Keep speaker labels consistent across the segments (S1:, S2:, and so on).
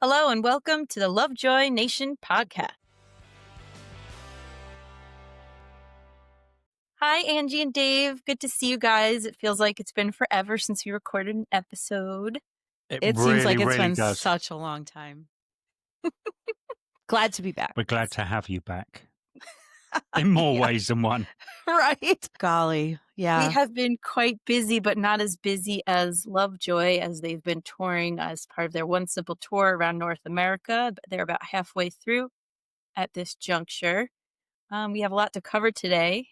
S1: Hello and welcome to the Lovejoy Nation podcast. Hi, Angie and Dave. Good to see you guys. It feels like it's been forever since we recorded an episode.
S2: It seems like it's been such a long time. Glad to be back.
S3: We're glad to have you back. In more ways than one.
S2: Right. Golly. Yeah.
S1: We have been quite busy, but not as busy as Lovejoy, as they've been touring as part of their One Simple tour around North America. They're about halfway through at this juncture. We have a lot to cover today,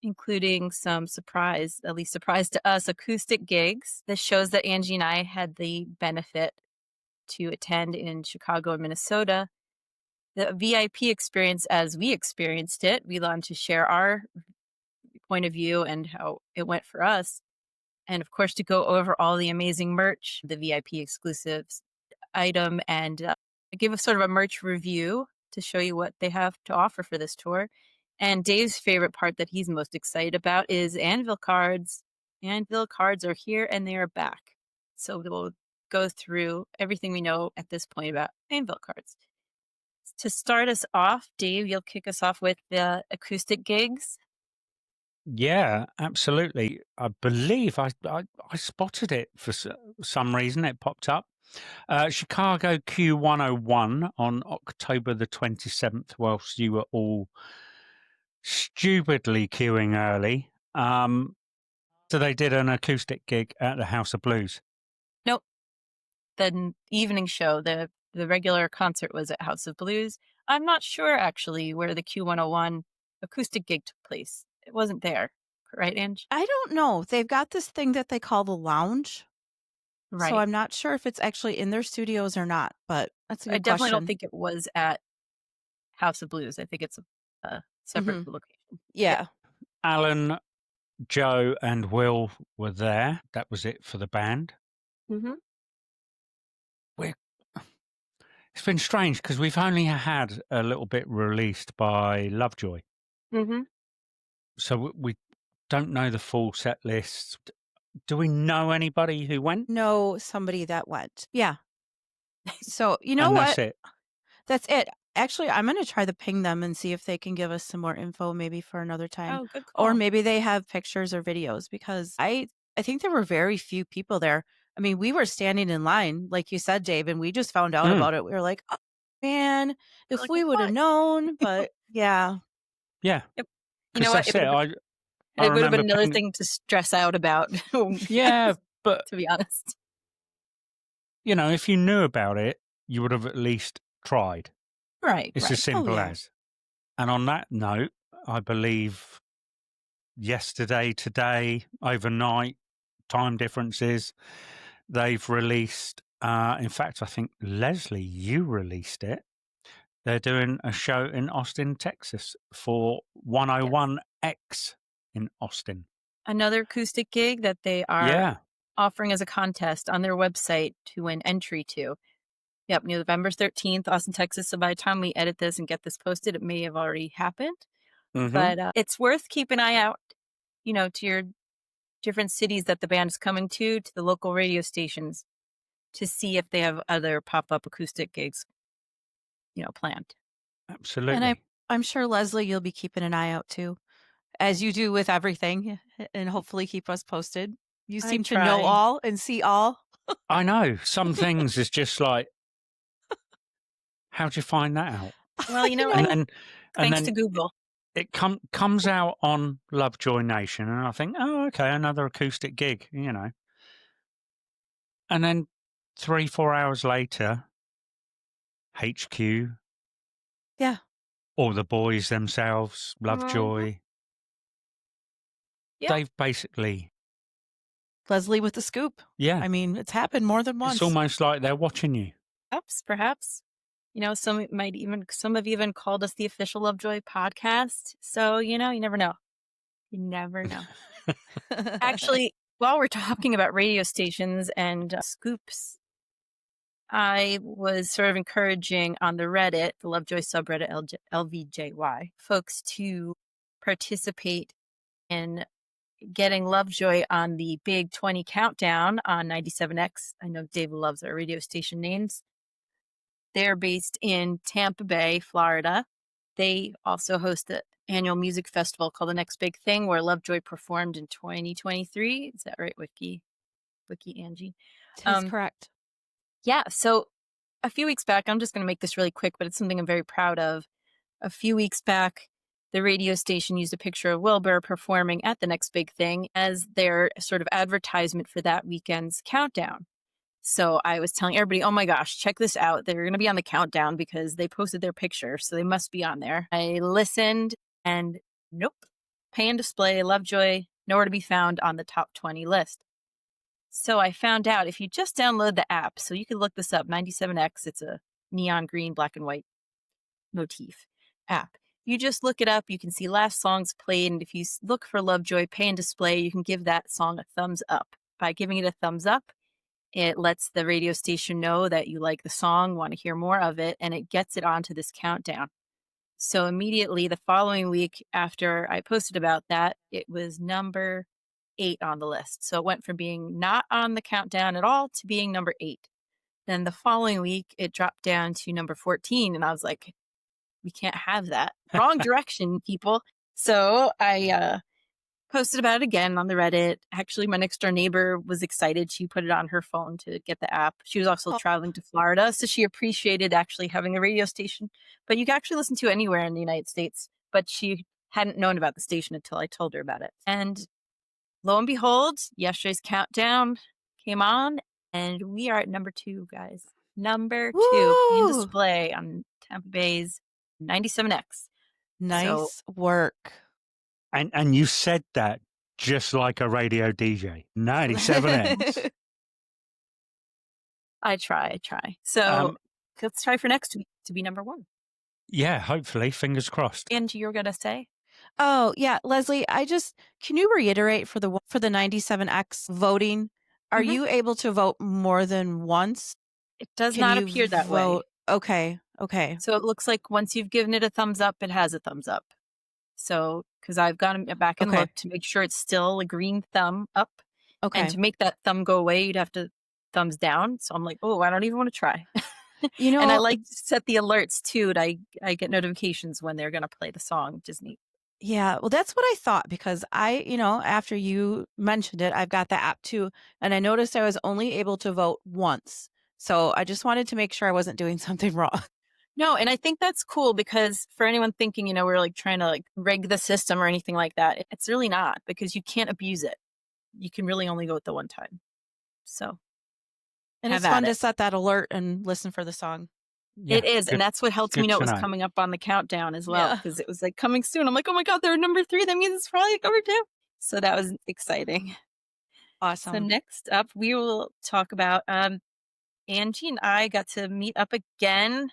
S1: including some surprise to us, acoustic gigs. This shows that Angie and I had the benefit to attend in Chicago and Minnesota. The VIP experience as we experienced it. We wanted to share our point of view and how it went for us. And of course, to go over all the amazing merch, the VIP exclusives item, and give a sort of a merch review to show you what they have to offer for this tour. And Dave's favorite part that he's most excited about is Anvil cards. Anvil cards are here and they are back. So we'll go through everything we know at this point about Anvil cards. To start us off, Dave, you'll kick us off with the acoustic gigs.
S3: Yeah, absolutely. I believe I spotted it for some reason. It popped up. Chicago Q101 on October the 27th, whilst you were all stupidly queuing early. So they did an acoustic gig at the House of Blues.
S1: Nope. The evening show, the regular concert was at House of Blues. I'm not sure, actually, where the Q101 acoustic gig took place. It wasn't there. Right, Ange?
S2: I don't know. They've got this thing that they call the lounge.
S1: Right.
S2: So I'm not sure if it's actually in their studios or not, but that's a good
S1: I definitely
S2: question.
S1: don't think it was at House of Blues. I think it's a separate location.
S2: Yeah.
S3: Alan, Joe, and Will were there. That was it for the band.
S1: Mm-hmm.
S3: It's been strange because we've only had a little bit released by Lovejoy.
S1: Mm-hmm.
S3: So we don't know the full set list. Do we know anybody who went?
S2: Know somebody that went. Yeah. So, you know
S3: and
S2: what?
S3: That's it.
S2: That's it. Actually, I'm going to try to ping them and see if they can give us some more info maybe for another time.
S1: Oh, good call.
S2: Or maybe they have pictures or videos, because I think there were very few people there. I mean, we were standing in line, like you said, Dave, and we just found out about it. We were like, oh, man, if
S1: like,
S2: we would have known. But yeah.
S3: Yeah.
S1: Yep. You know what?
S3: That's it.
S1: It would have been another thing to stress out about.
S3: Yeah, but
S1: to be honest,
S3: you know, if you knew about it, you would have at least tried.
S1: Right.
S3: It's as simple as. And on that note, I believe yesterday, today, overnight, time differences, they've released. In fact, I think Leslie, you released it. They're doing a show in Austin, Texas for 101X in Austin.
S1: Another acoustic gig that they are offering as a contest on their website to win entry to. Yep, November 13th, Austin, Texas. So by the time we edit this and get this posted, it may have already happened.
S3: Mm-hmm.
S1: But it's worth keeping an eye out, you know, to your different cities that the band is coming to the local radio stations, to see if they have other pop-up acoustic gigs, you know, planned.
S3: Absolutely.
S2: And I'm sure, Leslie, you'll be keeping an eye out too, as you do with everything, and hopefully keep us posted. You seem to know all and see all.
S3: I know. Some things is just like, how'd you find that out?
S1: Well, you know, thanks to Google.
S3: It comes out on Lovejoy Nation, and I think, oh, okay, another acoustic gig, you know. And then 3-4 hours later, HQ.
S2: Yeah.
S3: Or the boys themselves, Lovejoy.
S1: Yeah.
S3: They've basically...
S2: Leslie with the scoop.
S3: Yeah.
S2: I mean, it's happened more than once.
S3: It's almost like they're watching you.
S1: Perhaps. You know, some have even called us the official Lovejoy podcast. So, you know, you never know. You never know. Actually, while we're talking about radio stations and scoops, I was sort of encouraging on the Reddit, the Lovejoy subreddit, LVJY, folks to participate in getting Lovejoy on the Big 20 Countdown on 97X. I know Dave loves our radio station names. They're based in Tampa Bay, Florida. They also host the annual music festival called The Next Big Thing, where Lovejoy performed in 2023. Is that right, Wiki Angie?
S2: 'Tis
S1: Um,
S2: correct.
S1: yeah, so a few weeks back, I'm just gonna make this really quick, but it's something I'm very proud of. A few weeks back, the radio station used a picture of Wilbur performing at The Next Big Thing as their sort of advertisement for that weekend's countdown. So I was telling everybody, "Oh my gosh, check this out. They're gonna be on the countdown because they posted their picture, so they must be on there." I listened and nope. Pay and display, Lovejoy, nowhere to be found on the top 20 list. So I found out if you just download the app, so you can look this up, 97X, it's a neon green, black and white motif app. You just look it up, you can see last songs played, and if you look for Lovejoy Pay and Display, you can give that song a thumbs up. By giving it a thumbs up, it lets the radio station know that you like the song, want to hear more of it, and it gets it onto this countdown. So immediately the following week after I posted about that, it was number 8 on the list. So it went from being not on the countdown at all to being number 8. Then the following week, it dropped down to number 14, and I was like, we can't have that. Wrong direction, people. So I posted about it again on the Reddit. Actually, my next door neighbor was excited. She put it on her phone to get the app. She was also
S2: Oh,
S1: traveling to Florida, so she appreciated actually having a radio station. But you can actually listen to anywhere in the United States. But she hadn't known about the station until I told her about it. And lo and behold, yesterday's countdown came on, and we are at number 2, guys. Number 2, in
S2: woo!
S1: display on Tampa Bay's 97X. So
S2: Nice work.
S3: And you said that just like a radio DJ. 97X.
S1: I try. So
S3: Um,
S1: let's try for next week to be number 1.
S3: yeah, hopefully, fingers crossed.
S1: And you're gonna say?
S2: Oh, yeah, Leslie, can you reiterate for the 97X voting? Are
S1: Mhm.
S2: you able to vote more than once?
S1: It does
S2: Can
S1: not
S2: you
S1: appear that
S2: vote?
S1: way.
S2: Okay, okay,
S1: So it looks like once you've given it a thumbs up, it has a thumbs up. So, because I've gone back and
S2: okay,
S1: looked to make sure it's still a green thumb up, and
S2: okay.
S1: to make that thumb go away, you'd have to thumbs down. So I'm like, "Oh, I don't even wanna try."
S2: You
S1: And I
S2: know,
S1: like to set the alerts too, and I get notifications when they're gonna play the song, which is neat.
S2: yeah, well, that's what I thought because after you mentioned it, I've got the app too, and I noticed I was only able to vote once. So I just wanted to make sure I wasn't doing something wrong.
S1: No, and I think that's cool because for anyone thinking, we're like trying to like rig the system or anything like that, it's really not because you can't abuse it. You can really only go at the one time. So
S2: And
S1: have
S2: it's
S1: at
S2: fun to
S1: it.
S2: set that alert and listen for the song.
S3: Yeah,
S1: It is. And
S3: good,
S1: that's what helped me
S3: good
S1: know it
S3: to
S1: was
S3: know.
S1: coming up on the countdown as well
S2: Yeah.
S1: because it was like coming soon. I'm like, oh my God, they're number 3. That means it's probably number 2. So that was exciting. So
S2: Awesome.
S1: next up, we will talk about Angie and I got to meet up again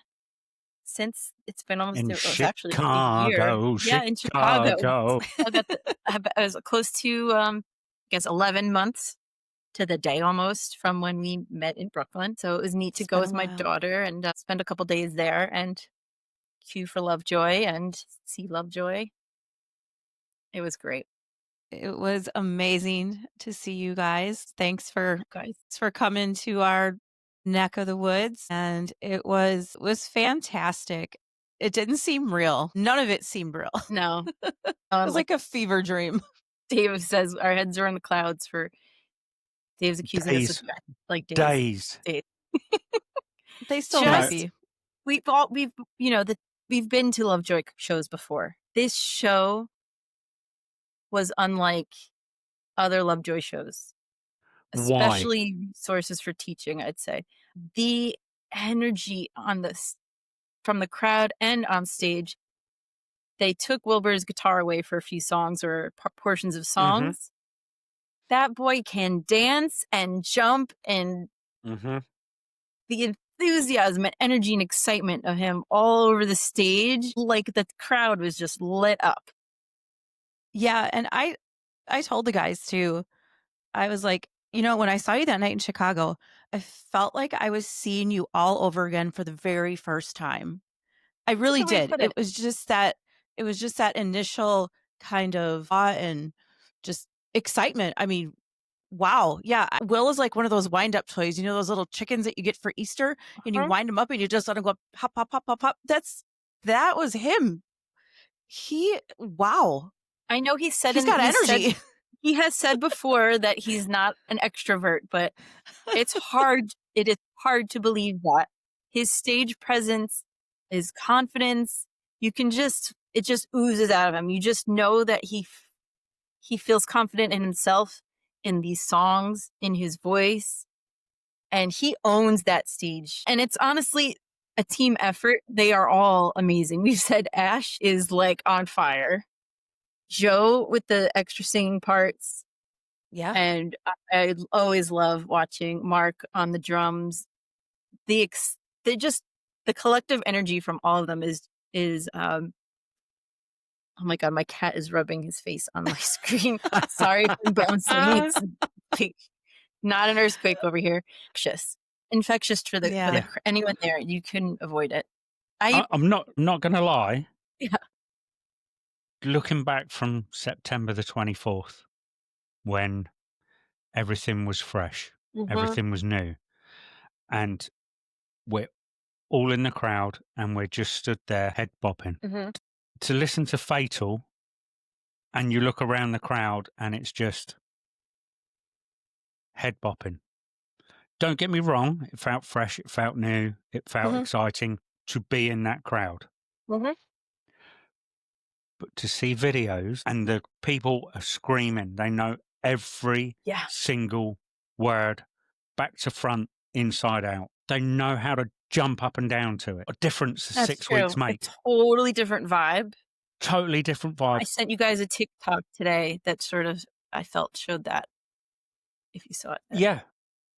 S1: since it's been almost
S3: In
S1: it was actually like a year.
S3: Chicago,
S1: Yeah, in Chicago.
S3: Chicago.
S1: I got the I was close to, I guess 11 months to the day almost from when we met in Brooklyn. So it was neat to
S2: It's
S1: go
S2: been a
S1: with my
S2: while.
S1: daughter and spend a couple days there and queue for Lovejoy and see Lovejoy. It was great,
S2: It was amazing to see you guys.
S1: guys.
S2: Thanks for coming to our neck of the woods, and it was fantastic. It didn't seem real. None of it seemed real.
S1: No,
S2: It was
S1: like
S2: like a fever dream.
S1: Dave says, our heads are in the clouds for Dave's accusing us of
S3: Days,
S1: like days.
S3: days.
S1: Days.
S2: They still
S3: You know,
S2: might
S1: Just
S2: be.
S1: we've we've been to Lovejoy shows before. This show was unlike other Lovejoy shows,
S3: why?
S1: especially resources for teaching, I'd say. The energy on this from the crowd and on stage, they took Wilbur's guitar away for a few songs or portions of
S3: Mhm,
S1: songs. That boy can dance and jump, and
S3: mhm.
S1: the enthusiasm and energy and excitement of him all over the stage, like the crowd was just lit up.
S2: Yeah, and I told the guys too. I was like, when I saw you that night in Chicago, I felt like I was seeing you all over again for the very first time. I
S1: That's a
S2: really
S1: good way to
S2: did.
S1: put it.
S2: It was just that initial kind of awe and just excitement. I mean, Wow. Yeah. Will is like one of those wind up toys, those little chickens that you get for Easter and you
S1: Uh-huh.
S2: wind them up and you just let them go hop, hop, hop, hop, hop. That was him. Wow.
S1: I know
S2: He's got energy.
S1: he has said before that he's not an extrovert, but it is hard to believe that. His stage presence, his confidence, it just oozes out of him. You just know that he feels confident in himself, in these songs, in his voice, and he owns that stage. And it's honestly a team effort. They are all amazing. We've said Ash is like on fire. Joe with the extra singing parts,
S2: Yeah.
S1: and I always love watching Mark on the drums. They just the collective energy from all of them is oh my god, my cat is rubbing his face on my screen. Sorry if I'm bouncing. It's like not an earthquake over here. Infectious for
S2: Yeah.
S1: anyone there. You couldn't avoid it.
S3: I'm not gonna lie.
S1: Yeah.
S3: Looking back from September the 24th, when everything was fresh,
S1: Mhm.
S3: everything was new, and we're all in the crowd and we're just stood there head bopping.
S1: Mhm.
S3: To listen to Fatal and you look around the crowd and it's just head bopping. Don't get me wrong, it felt fresh, it felt new, it felt
S2: Mhm.
S3: exciting to be in that crowd.
S1: Mhm.
S3: But to see videos and the people are screaming, they know every
S1: Yeah.
S3: single word, back to front, inside out. They know how to jump up and down to it. A difference
S1: That's
S3: 6 weeks
S1: true. A
S3: make.
S1: totally different vibe.
S3: Totally different vibe.
S1: I sent you guys a TikTok today that sort of I felt showed that, if you saw it there.
S3: Yeah.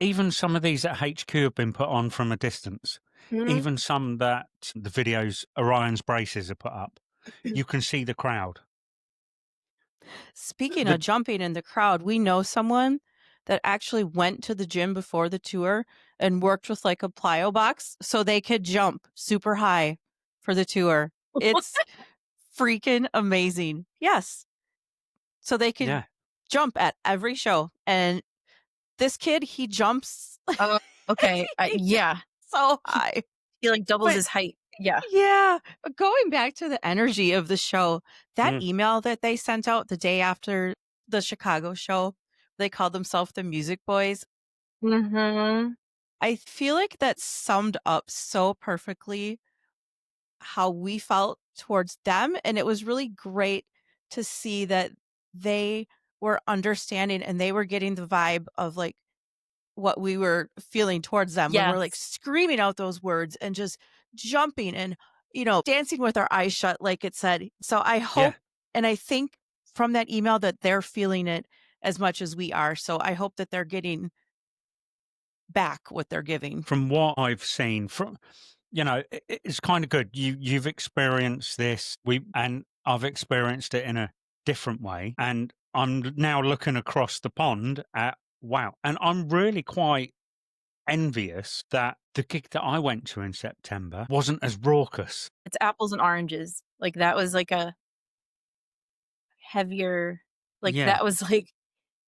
S3: Even some of these at HQ have been put on from a distance.
S1: Mhm.
S3: Even some that the videos Orion's braces are put up. You can see the crowd.
S2: Speaking
S3: The
S2: of jumping in the crowd, we know someone that actually went to the gym before the tour and worked with like a plyo box so they could jump super high for the tour. It's freaking amazing. Yes. So they could
S3: yeah.
S2: jump at every show. And this kid, he jumps
S1: Okay. Yeah.
S2: so
S1: He
S2: high.
S1: he, like, doubles
S2: But
S1: his height. Yeah.
S2: yeah, but going back to the energy of the show, that
S3: Mm.
S2: email that they sent out the day after the Chicago show, they called themselves the Music Boys.
S1: Mhm.
S2: I feel like that summed up so perfectly how we felt towards them. And it was really great to see that they were understanding and they were getting the vibe of like what we were feeling towards them when we're like
S1: Yes.
S2: screaming out those words and just jumping and, dancing with our eyes shut, like it said. So I
S3: Yeah.
S2: hope and I think from that email that they're feeling it as much as we are. So I hope that they're getting back what they're giving.
S3: From what I've seen, it's kind of good. You've experienced this, and I've experienced it in a different way, and I'm now looking across the pond at wow, and I'm really quite envious that the gig that I went to in September wasn't as raucous.
S1: It's apples and oranges. Like, that was, like, a heavier
S3: Yeah,
S1: that was, like,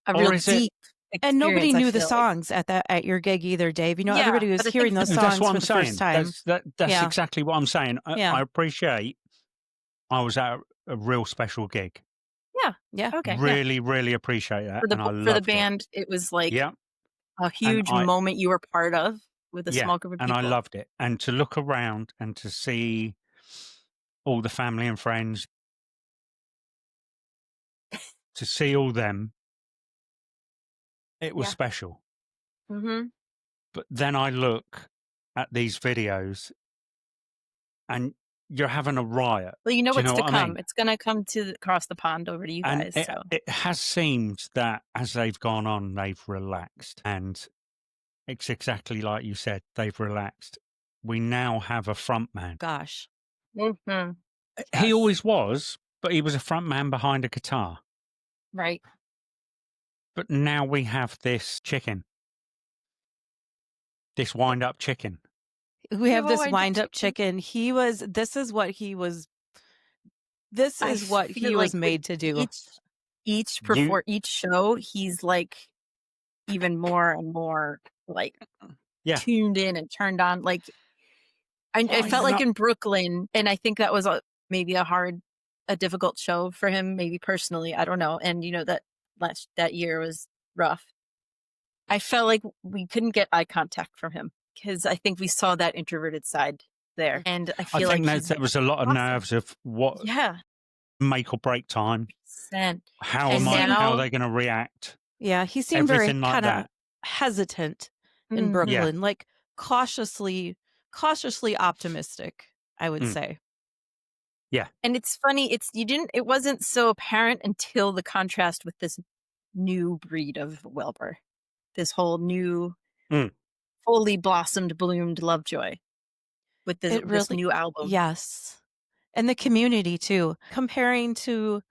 S1: a real
S3: or is it?
S1: deep
S2: And nobody
S1: experience, I
S2: knew the
S1: feel like.
S2: songs at your gig either, Dave.
S1: Yeah,
S2: Everybody was
S1: but I think
S2: hearing
S1: the
S2: those
S3: That's
S2: songs
S3: what
S2: for
S3: I'm
S2: the first
S3: saying.
S2: time.
S3: That's
S2: Yeah.
S3: exactly what I'm saying.
S2: Yeah.
S3: I appreciate. I was at a real special gig.
S1: Yeah.
S2: Yeah.
S1: Okay, yeah.
S3: Really, really appreciate that, and I
S1: For the
S3: loved it.
S1: band, it was, like,
S3: Yeah,
S1: a
S3: and
S1: huge moment you were part of with a
S3: yeah,
S1: small group of
S3: and I
S1: people.
S3: loved it. And to look around and to see all the family and friends, to see all them, it was
S1: Yeah.
S3: special.
S1: Mhm.
S3: But then I look at these videos and you're having a riot.
S1: Well, you know
S3: Do you
S1: what's
S3: know
S1: to
S3: what I
S1: come.
S3: mean?
S1: It's gonna come across the pond over to you
S3: And
S1: guys,
S3: it,
S1: so
S3: it has seemed that as they've gone on, they've relaxed. And it's exactly like you said, they've relaxed. We now have a front man.
S2: Gosh.
S1: Mhm.
S3: He
S1: Yes.
S3: always was, but he was a front man behind a guitar.
S1: Right.
S3: But now we have this chicken, this wind up chicken.
S2: We
S1: We
S2: have
S1: have a
S2: this
S1: wind-up
S2: wind up chicken. This
S1: I
S2: is what
S1: feel
S2: he was
S1: like with
S2: made to do.
S3: You
S1: each show, he's like even more and more, like,
S3: Yeah.
S1: tuned in and turned on, like, I
S3: Oh,
S1: felt
S3: you're
S1: like
S3: not.
S1: in Brooklyn, and I think that was maybe a difficult show for him, maybe personally, I don't know, and, that year was rough. I felt like we couldn't get eye contact from him because I think we saw that introverted side there, and I
S3: I
S1: feel
S3: think
S1: like
S3: there was a lot of
S1: awesome.
S3: nerves of what
S1: Yeah,
S3: make or break time.
S1: 100%.
S3: How
S1: And
S3: how are
S1: now
S3: they gonna react?
S2: Yeah, he seemed very
S3: Everything like
S2: kinda
S3: that.
S2: hesitant in
S1: Mhm.
S3: Yeah.
S2: Brooklyn, like, cautiously optimistic, I would
S3: Mm.
S2: say.
S3: Yeah.
S1: And it's funny, it wasn't so apparent until the contrast with this new breed of Wilbur. This whole new,
S3: Mm.
S1: fully blossomed, bloomed Lovejoy with
S2: It
S1: this
S2: really
S1: new album.
S2: Yes. And the community too. Comparing to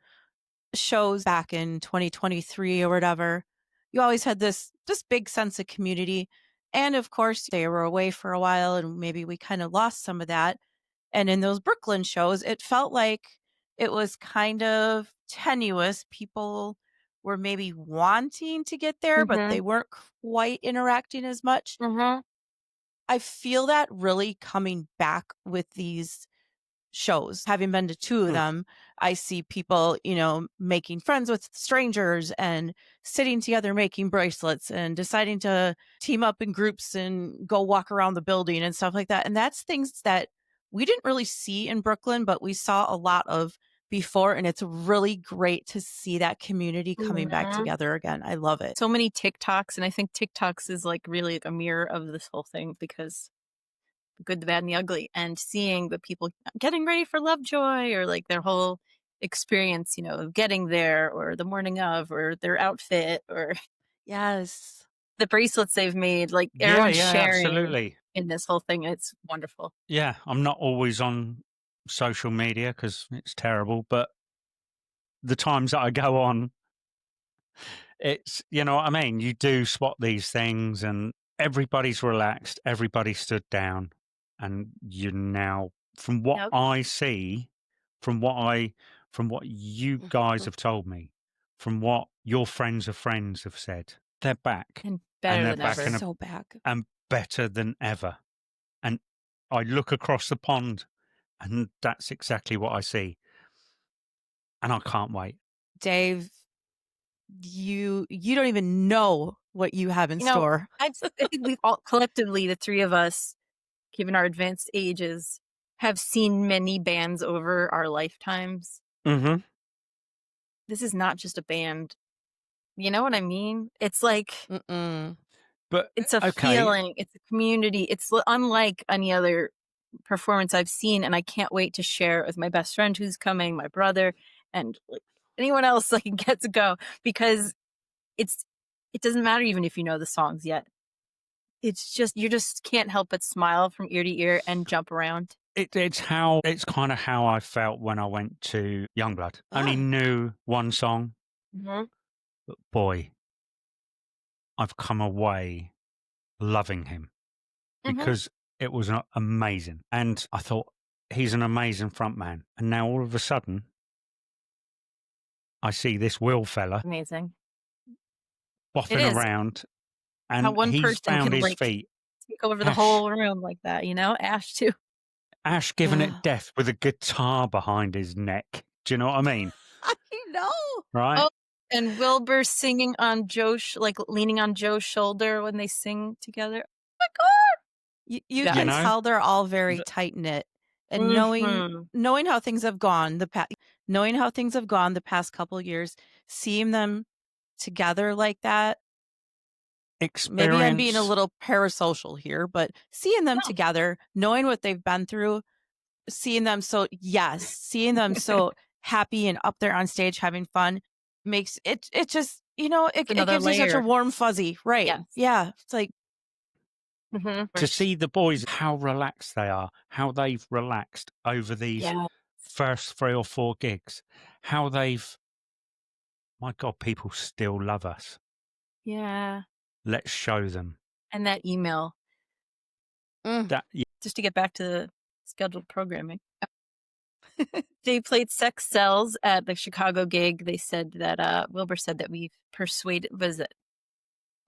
S2: shows back in 2023 or whatever, you always had this big sense of community. And of course, they were away for a while and maybe we kind of lost some of that. And in those Brooklyn shows, it felt like it was kind of tenuous. People were maybe wanting to get there, but they
S1: Mhm.
S2: weren't quite interacting as much.
S1: Mhm.
S2: I feel that really coming back with these shows. Having been to 2 of
S3: Mm.
S2: them, I see people, making friends with strangers and sitting together making bracelets and deciding to team up in groups and go walk around the building and stuff like that. And that's things that we didn't really see in Brooklyn, but we saw a lot of before. And it's really great to see that community coming back
S1: Mhm.
S2: together again. I love it.
S1: So many TikToks, and I think TikToks is, like, really like a mirror of this whole thing because the good, the bad, and the ugly, and seeing the people getting ready for Lovejoy or, like, their whole experience, of getting there or the morning of or their outfit or
S2: Yes.
S1: the bracelets they've made, like,
S3: Yeah,
S1: everyone's
S3: yeah,
S1: sharing
S3: absolutely.
S1: in this whole thing, it's wonderful.
S3: Yeah, I'm not always on social media because it's terrible, but the times that I go on, it's you know what I mean? You do spot these things and everybody's relaxed, everybody stood down, and you now from what
S1: Yep,
S3: I see, from what I from what you guys
S2: Mhm.
S3: have told me, from what your friends of friends have said, they're back.
S1: and
S3: And
S1: better
S3: they're
S1: than
S3: back
S1: ever.
S2: So back.
S3: and better than ever. And I look across the pond and that's exactly what I see. And I can't wait.
S2: Dave, you don't even know what you have in
S1: You know,
S2: store.
S1: I think we've all collectively, the 3 of us, given our advanced ages, have seen many bands over our lifetimes.
S3: Mhm.
S1: This is not just a band, you know what I mean? It's like
S2: Mm-mm.
S3: But
S1: it's a
S3: okay,
S1: feeling, it's a community, it's unlike any other performance I've seen, and I can't wait to share it with my best friend who's coming, my brother, and, like, anyone else, like, get to go because it's it doesn't matter even if you know the songs yet. It's just you just can't help but smile from ear to ear and jump around.
S3: it's kind of how I felt when I went to Youngblood. Only
S2: Ah,
S3: knew one song,
S1: Mhm,
S3: but boy, I've come away loving him
S1: mhm.
S3: because it was amazing. And I thought he's an amazing frontman. And now all of a sudden, I see this Will fella
S1: Amazing. It
S3: boffing
S1: is.
S3: around
S1: How
S3: and
S1: one
S3: he's
S1: person
S3: found
S1: can,
S3: his
S1: like,
S3: feet.
S1: take over the
S3: Ash,
S1: whole room like that, you know? Ash too.
S3: Ash giving it
S2: ah.
S3: death with a guitar behind his neck. Do you know what I mean?
S2: I know.
S3: Right?
S1: Oh, and Wilbur singing on like, leaning on Joe's shoulder when they sing together. Oh my god!
S2: You
S3: You
S2: can
S1: Guys.
S3: know?
S2: tell they're all very
S3: Th-
S2: tight knit, and
S1: Mhm.
S2: knowing how things have gone knowing how things have gone the past couple years, seeing them together like that. Maybe I'm being a
S3: Experience.
S2: little parasocial here, but seeing them
S1: No.
S2: together, knowing what they've been through, seeing them so happy and up there on stage having fun makes it just,
S1: It's
S2: it
S1: another
S2: gives you such a
S1: layer.
S2: warm fuzzy, right?
S1: Yes.
S2: Yeah. It's like,
S1: Mhm.
S3: To
S1: Course.
S3: see the boys, how relaxed they are, how they've relaxed over these
S1: Yeah.
S3: first 3 or 4 gigs, how they've, my God, people still love us.
S1: Yeah.
S3: Let's show them
S1: And that email,
S2: mm.
S3: that. Yeah,
S1: just to get back to the scheduled programming. They played Sex Cells at the Chicago gig. They said that, Wilbur said that we've persuaded was it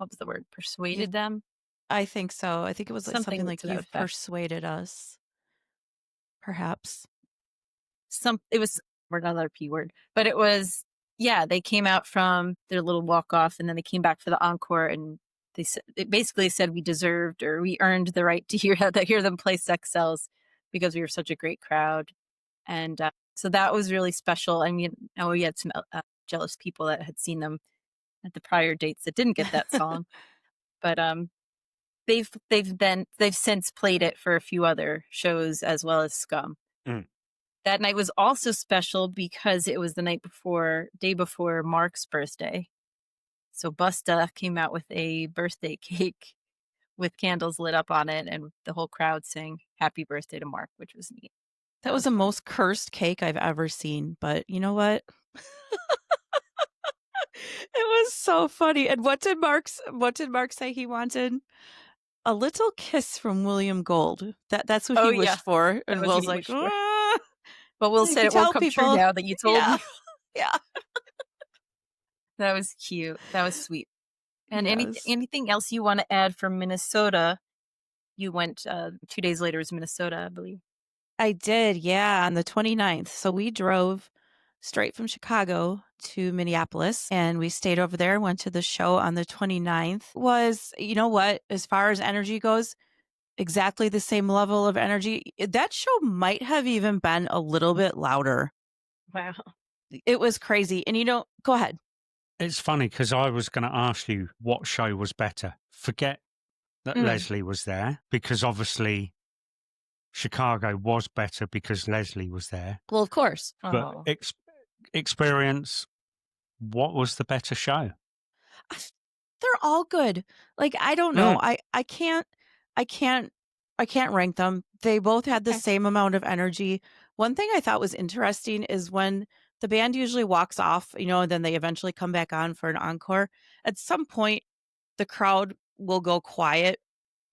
S1: what was the word? Persuaded them?
S2: I think so. I think it was like something
S1: Something
S2: like
S1: to that
S2: you've
S1: effect.
S2: persuaded us, perhaps.
S1: It was or another P word, but it was yeah, they came out from their little walk off and then they came back for the encore and it basically said we deserved or we earned the right to hear them play Sex Cells because we were such a great crowd. And so that was really special. I mean, we had some jealous people that had seen them at the prior dates that didn't get that song, but they've since played it for a few other shows as well as Scum.
S3: Mm.
S1: That night was also special because it was the day before Mark's birthday. So Busta came out with a birthday cake with candles lit up on it, and the whole crowd sang "Happy Birthday" to Mark, which was neat.
S2: That
S1: That
S2: was
S1: was
S2: the
S1: fun.
S2: most cursed cake I've ever seen, but you know what? It was so funny. And what did Mark say he wanted? A little kiss from William Gold. That's what
S1: Oh
S2: he
S1: yeah,
S2: wished for.
S1: that
S2: And
S1: was what
S2: Will's
S1: he
S2: like,
S1: wished for.
S2: "Ah."
S1: But Will
S2: If
S1: said
S2: you
S1: it won't
S2: tell
S1: come true
S2: people,
S1: now that you told
S2: yeah,
S1: me.
S2: yeah.
S1: That was cute. That was sweet. And
S2: Yes.
S1: anything else you want to add from Minnesota? You went 2 days later is Minnesota, I believe.
S2: I did, yeah, on the 29th. So we drove straight from Chicago to Minneapolis and we stayed over there, went to the show on the 29th. Was, you know what, as far as energy goes, exactly the same level of energy. That show might have even been a little bit louder.
S1: Wow.
S2: It was crazy. And go ahead.
S3: It's funny because I was going to ask you what show was better. Forget that
S1: Mm.
S3: Leslie was there because obviously Chicago was better because Leslie was there.
S2: Well, of course.
S3: But
S1: Oh.
S3: experience, what was the better show?
S2: They're all good. Like, I don't know.
S3: Mm,
S2: I can't I can't rank them. They both had the
S1: Okay.
S2: same amount of energy. One thing I thought was interesting is when the band usually walks off, and then they eventually come back on for an encore. At some point, the crowd will go quiet.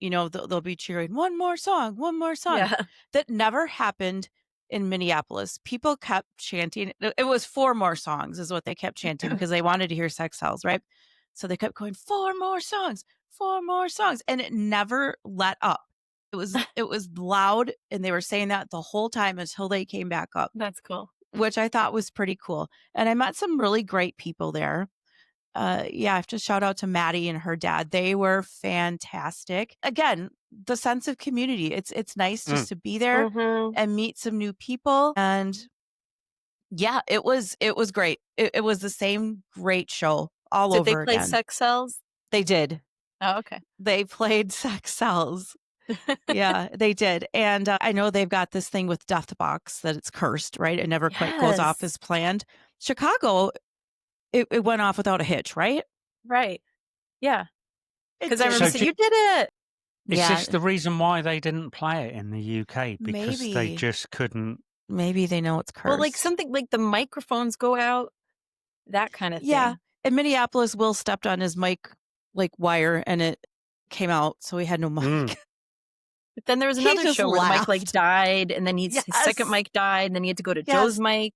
S2: They'll be cheering, one more song, one more song.
S1: Yeah.
S2: That never happened in Minneapolis. People kept chanting. It was four more songs, is what they kept chanting because they wanted to hear Sex Cells, right? So they kept going, four more songs, four more songs. And it never let up. It was loud, and they were saying that the whole time until they came back up,
S1: That's cool.
S2: which I thought was pretty cool. And I met some really great people there. Yeah, I have to shout out to Maddie and her dad. They were fantastic. Again, the sense of community. It's nice
S3: mm.
S2: just to be there
S1: Mhm.
S2: and meet some new people. And yeah, it was great. It was the same great show all
S1: Did they
S2: over
S1: play
S2: again.
S1: Sex Cells?
S2: They did.
S1: Oh, okay.
S2: They played Sex Cells. Yeah, they did. And I know they've got this thing with Deathbox that it's cursed, right? It never quite goes off
S1: Yes.
S2: as planned. Chicago, it went off without a hitch, right?
S1: Right. Yeah.
S2: It
S1: Because I remember
S3: So
S2: did.
S1: saying, "You did it!"
S3: is
S2: Yeah,
S3: this the reason why they didn't play it in the UK? Because they
S2: maybe.
S3: just couldn't.
S2: Maybe they know it's
S1: Well, like,
S2: cursed.
S1: something like the microphones go out, that kinda
S2: Yeah.
S1: thing.
S2: In Minneapolis, Will stepped on his mic like wire and it came out, so he had no
S3: Mm,
S2: mic.
S1: But then there was
S2: He
S1: another
S2: just
S1: show where the mic, like,
S2: laughed.
S1: died, and then his second
S2: Yes.
S1: mic died, and then he had to go to Joe's
S2: Yes.
S1: mic,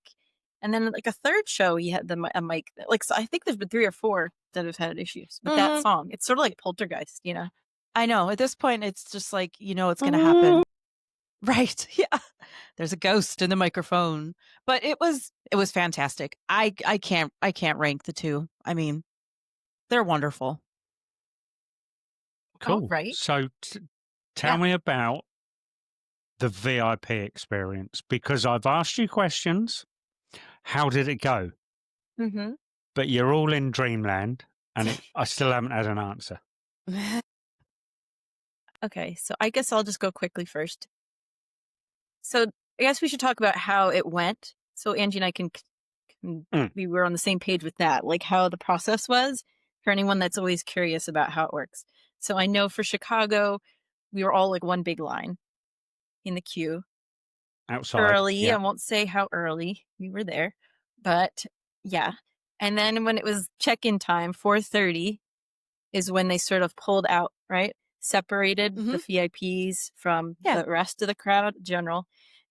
S1: and then, like, a third show, he had a mic like, so I think there's been 3 or 4 that have had issues with that
S2: Mhm.
S1: song. It's sorta like Poltergeist, you know?
S2: I know. At this point, it's just like, it's going to happen. Right. Yeah. There's a ghost in the microphone. But it was fantastic. I can't rank the two. I mean, they're wonderful.
S3: cool.
S1: Alright.
S3: So tell
S1: Yeah.
S3: me about the VIP experience because I've asked you questions. How did it go?
S1: Mhm.
S3: But you're all in dreamland, and I still haven't had an answer.
S1: Okay, so I guess I'll just go quickly first. So I guess we should talk about how it went. So Angie and I can
S3: Mm,
S1: we were on the same page with that, like how the process was for anyone that's always curious about how it works. So I know for Chicago, we were all like one big line in the queue
S3: outside,
S1: early.
S3: yeah.
S1: I won't say how early we were there, but yeah. And then when it was check-in time, 4:30 is when they sort of pulled out, right? Separated the
S2: Hmm.
S1: VIPs from
S2: Yeah.
S1: the rest of the crowd, general,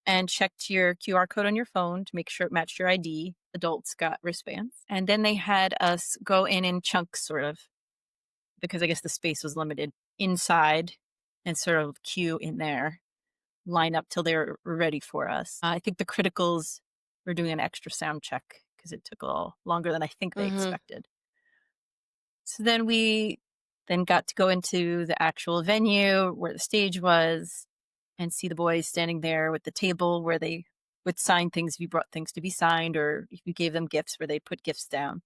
S1: and checked your QR code on your phone to make sure it matched your ID. Adults got wristbands. And then they had us go in chunks, sort of. because I guess the space was limited inside and sort of queue in there, line up till they were ready for us. I think the criticals were doing an extra sound check because it took a little longer than I think they
S2: Mhm.
S1: expected. So then we then got to go into the actual venue where the stage was and see the boys standing there with the table where they would sign things if you brought things to be signed or if you gave them gifts where they put gifts down.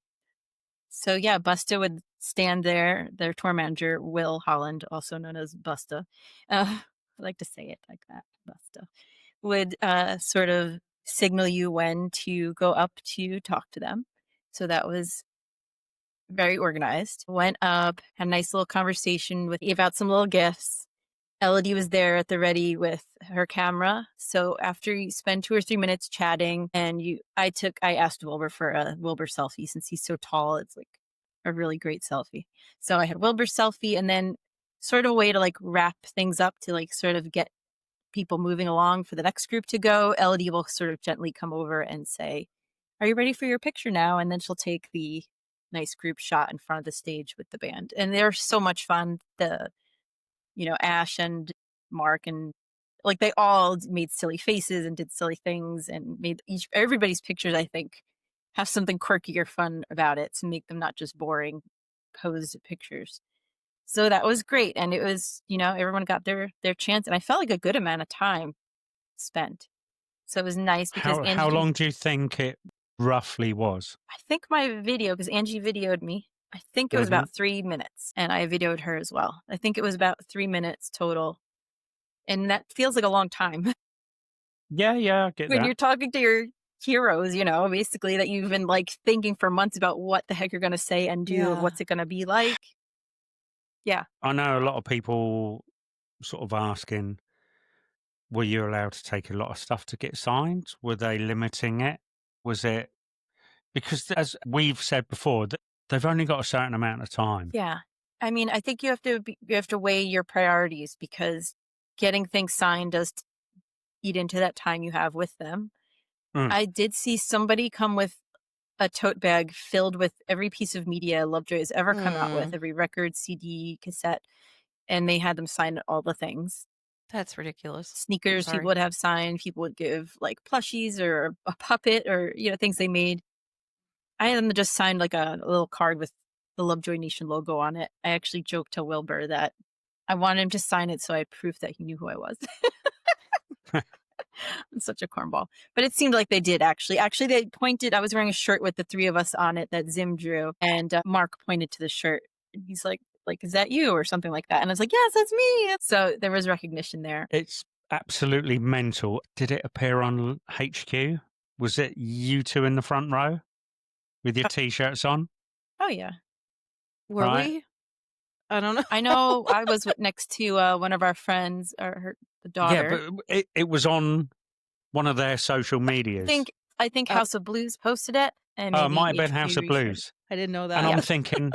S1: So yeah, Busta would stand there, their tour manager, Will Holland, also known as Busta. I like to say it like that, Busta, would sort of signal you when to go up to talk to them. So that was very organized. Went up, had a nice little conversation with, gave out some little gifts. Elodie was there at the ready with her camera. So after you spend 2 or 3 minutes chatting, and I asked Wilbur for a Wilbur selfie since he's so tall. It's like a really great selfie. So I had Wilbur's selfie, and then sort of a way to like wrap things up to like sort of get people moving along for the next group to go. Elodie will sort of gently come over and say, "Are you ready for your picture now?" And then she'll take the nice group shot in front of the stage with the band. And they're so much fun. Ash and Mark and like they all made silly faces and did silly things and made everybody's pictures, I think, have something quirky or fun about it to make them not just boring posed pictures. So that was great. And it was, everyone got their chance and I felt like a good amount of time spent. So it was nice because
S3: How
S1: Angie,
S3: long do you think it roughly was?
S1: I think my video, because Angie videoed me, I think it was
S3: Mhm.
S1: about 3 minutes and I videoed her as well. I think it was about 3 minutes total. And that feels like a long time
S3: Yeah, yeah, I get
S1: when
S3: that.
S1: you're talking to your heroes, basically that you've been like thinking for months about what the heck you're going to say and do and
S2: Yeah.
S1: what's it going to be like. Yeah.
S3: I know a lot of people sort of asking, were you allowed to take a lot of stuff to get signed? Were they limiting it? Was it because, as we've said before, they've only got a certain amount of time.
S1: Yeah. I mean, I think you have to weigh your priorities because getting things signed does eat into that time you have with them.
S3: Mm.
S1: I did see somebody come with a tote bag filled with every piece of media Lovejoy has ever come out with,
S2: Mm,
S1: every record, CD, cassette, and they had them sign all the things.
S2: that's ridiculous. I'm
S1: Sneakers people
S2: sorry.
S1: would have signed, people would give like plushies or a puppet or, things they made. I had them just sign like a little card with the Lovejoy Nation logo on it. I actually joked to Wilbur that I wanted him to sign it so I had proof that he knew who I was. I'm such a cornball. But it seemed like they did actually. Actually, they pointed, I was wearing a shirt with the three of us on it that Zim drew. And Mark pointed to the shirt. And he's like, is that you or something like that? And I was like, yes, that's me. So there was recognition there.
S3: It's absolutely mental. Did it appear on HQ? Was it you two in the front row with your
S1: Oh,
S3: t-shirts on?
S1: oh, yeah.
S2: Were
S3: Right?
S2: we? I don't know.
S1: I know I was next to one of our friends or the
S3: Yeah,
S1: daughter.
S3: but it was on one of their social
S1: I
S3: medias.
S1: think I think
S2: Uh,
S1: House of Blues posted it and
S3: Oh, it might have
S1: maybe
S3: been
S1: HQ
S3: House of
S1: reshared it.
S3: Blues.
S2: I didn't know
S3: And
S2: that.
S3: I'm
S1: Yeah.
S3: thinking,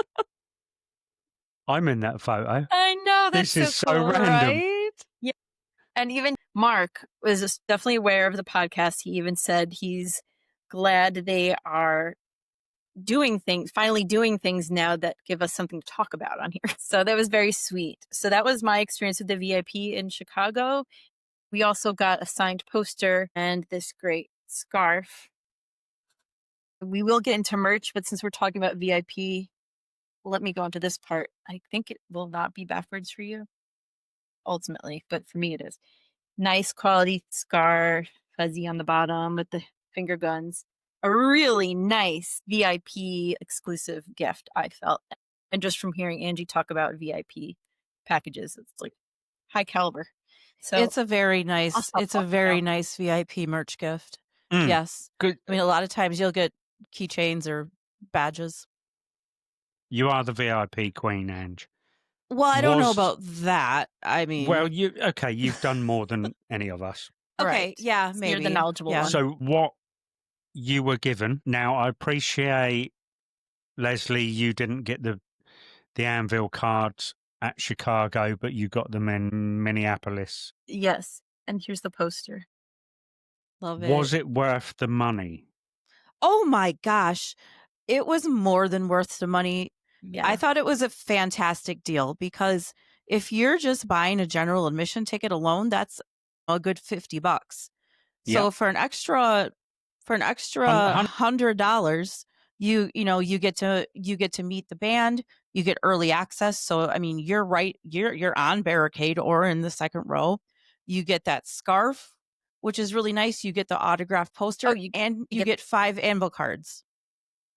S3: I'm in that photo.
S1: I know, that's
S3: This
S1: so
S3: is so
S1: cool.
S3: random.
S2: Right?
S1: Yeah. And even Mark was just definitely aware of the podcast. He even said he's glad they are finally doing things now that give us something to talk about on here. So that was very sweet. So that was my experience with the VIP in Chicago. We also got a signed poster and this great scarf. We will get into merch, but since we're talking about VIP, let me go into this part. I think it will not be backwards for you ultimately, but for me it is. Nice quality scarf, fuzzy on the bottom with the finger guns. A really nice VIP exclusive gift, I felt. And just from hearing Angie talk about VIP packages, it's like high caliber. So I'll stop
S2: It's a
S1: talking
S2: very
S1: now.
S2: nice VIP merch gift.
S3: Mm,
S2: Yes.
S3: good.
S2: I mean, a lot of times you'll get keychains or badges.
S3: You are the VIP queen, Ange.
S2: Well, I don't know
S3: Was
S2: about that. I mean,
S3: you've done more than any of us.
S2: okay,
S1: Right.
S2: yeah,
S1: You're the
S2: maybe.
S1: knowledgeable
S2: Yeah.
S1: one.
S3: So what you were given. Now I appreciate, Leslie, you didn't get the Anvil cards at Chicago, but you got them in Minneapolis.
S1: Yes. And here's the poster.
S2: Love it.
S3: Was it worth the money?
S2: Oh my gosh. It was more than worth the money. I
S1: Yeah.
S2: thought it was a fantastic deal because if you're just buying a general admission ticket alone, that's a good $50.
S3: Yep.
S2: So for an extra $100, you get to meet the band, you get early access. So I mean, you're on barricade or in the second row. You get that scarf, which is really nice. You get the autographed
S1: Oh,
S2: poster and
S1: you
S2: you
S1: get
S2: get 5 Anvil cards.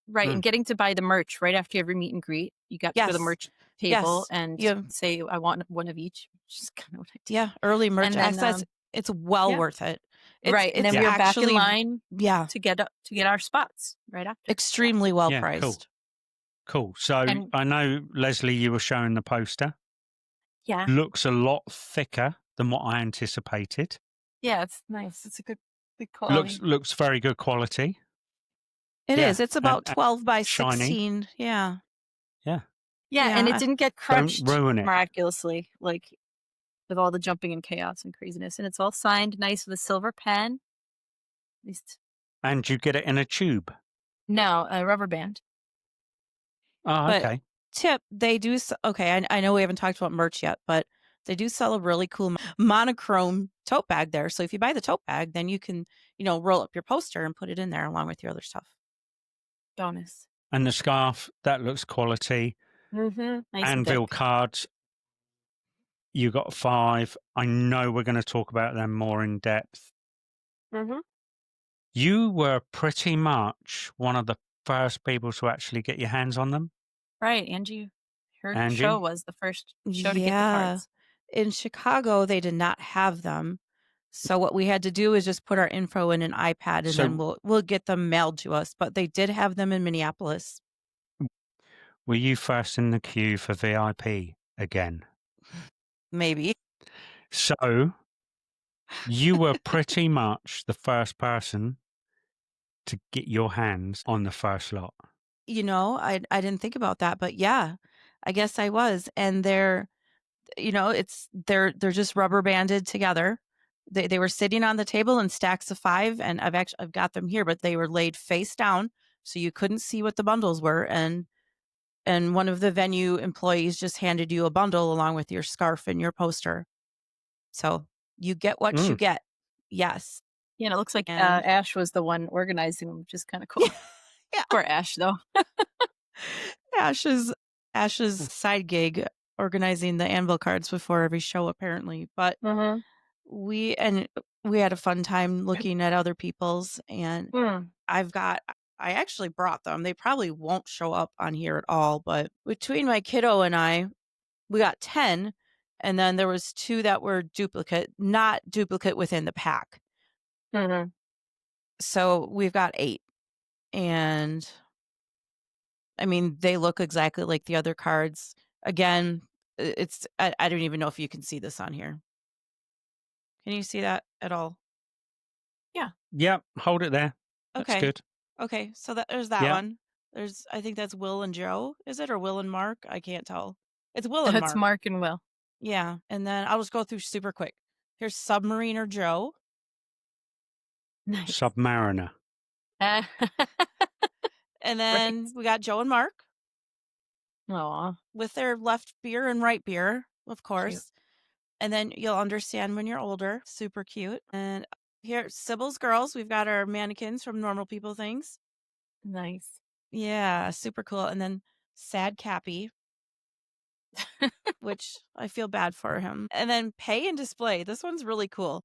S1: right, and
S3: Mm.
S1: getting to buy the merch right after every meet and greet. You got to go to the
S2: Yes.
S1: merch table
S2: Yes.
S1: and
S2: You
S1: say, "I want one of each," which is kinda what I do.
S2: Yeah, early merch
S1: And then,
S2: access, it's well
S1: yeah,
S2: worth it. It's
S1: right, and then
S2: it's
S1: we
S3: Yeah.
S1: were back in
S2: actually
S1: line
S2: yeah,
S1: to get our spots right after. Yeah,
S2: extremely well
S3: Yeah. Cool.
S2: priced.
S3: Cool. So
S1: and
S3: I know, Leslie, you were showing the poster.
S1: yeah,
S3: Looks a lot thicker than what I anticipated.
S1: yeah, it's nice. It's a good
S3: Looks
S1: quality.
S3: looks very good quality.
S2: It
S3: Yeah.
S2: is, it's
S3: And,
S2: about 12 by
S3: shiny.
S2: 16, yeah.
S3: Yeah.
S1: Yeah, and it
S2: Yeah,
S1: didn't get
S3: Don't
S1: crunched
S3: ruin it.
S1: miraculously, like, with all the jumping and chaos and craziness, and it's all signed nice with a silver pen. At least
S3: And you get it in a tube.
S1: no, a rubber band.
S3: Oh,
S2: but
S3: okay.
S2: tip, they do okay, I know we haven't talked about merch yet, but they do sell a really cool monochrome tote bag there, so if you buy the tote bag, then you can, roll up your poster and put it in there along with your other stuff.
S1: Bonus.
S3: And the scarf, that looks quality.
S1: Mhm, nice and
S3: Anvil
S1: thick.
S3: cards, you got 5. I know we're going to talk about them more in depth.
S1: Mhm.
S3: You were pretty much one of the first people to actually get your hands on them,
S1: Right, Angie, her show
S3: Angie.
S1: was the first show to get the
S2: Yeah.
S1: cards.
S2: In Chicago, they did not have them. So what we had to do is just put our info in an iPad and then
S3: So
S2: we'll get them mailed to us, but they did have them in Minneapolis.
S3: were you first in the queue for VIP again?
S2: Maybe.
S3: So you were pretty much the first person to get your hands on the first lot.
S2: I didn't think about that, but yeah, I guess I was. And they're just rubber banded together. They were sitting on the table in stacks of 5, and I've got them here, but they were laid face down so you couldn't see what the bundles were, and one of the venue employees just handed you a bundle along with your scarf and your poster. So you get what you
S3: Mm.
S2: get. Yes.
S1: Yeah, and it looks like,
S2: And
S1: Ash was the one organizing them, which is kinda
S2: yeah,
S1: cool.
S2: yeah.
S1: Poor Ash, though.
S2: Ash's Ash's side gig organizing the Anvil cards before every show apparently. But
S1: Mhm.
S2: we had a fun time looking at other people's, and
S1: Mm.
S2: I actually brought them. They probably won't show up on here at all, but between my kiddo and I, we got 10, and then there was 2 that were not duplicate within the pack.
S1: Mhm.
S2: So we've got 8. And I mean, they look exactly like the other cards. Again, I don't even know if you can see this on here. Can you see that at all?
S1: Yeah.
S3: Yep, hold it there. That's
S2: Okay.
S3: good.
S2: Okay, so there's that
S3: Yeah.
S2: one. I think that's Will and Joe, is it, or Will and Mark? I can't tell. It's Will and
S1: It's
S2: Mark.
S1: Mark and Will.
S2: Yeah, and then I'll just go through super quick. Here's Submariner Joe,
S1: Nice.
S3: Submariner.
S1: Ah,
S2: and
S1: right.
S2: then we got Joe and Mark
S1: Aw,
S2: with their left beer and right beer, of
S1: cute.
S2: course. And then you'll understand when you're older. Super cute. And here, Sybil's girls. We've got our mannequins from Normal People Things.
S1: Nice.
S2: Yeah, super cool. And then Sad Cappy, which I feel bad for him. And then Pay and Display. This one's really cool.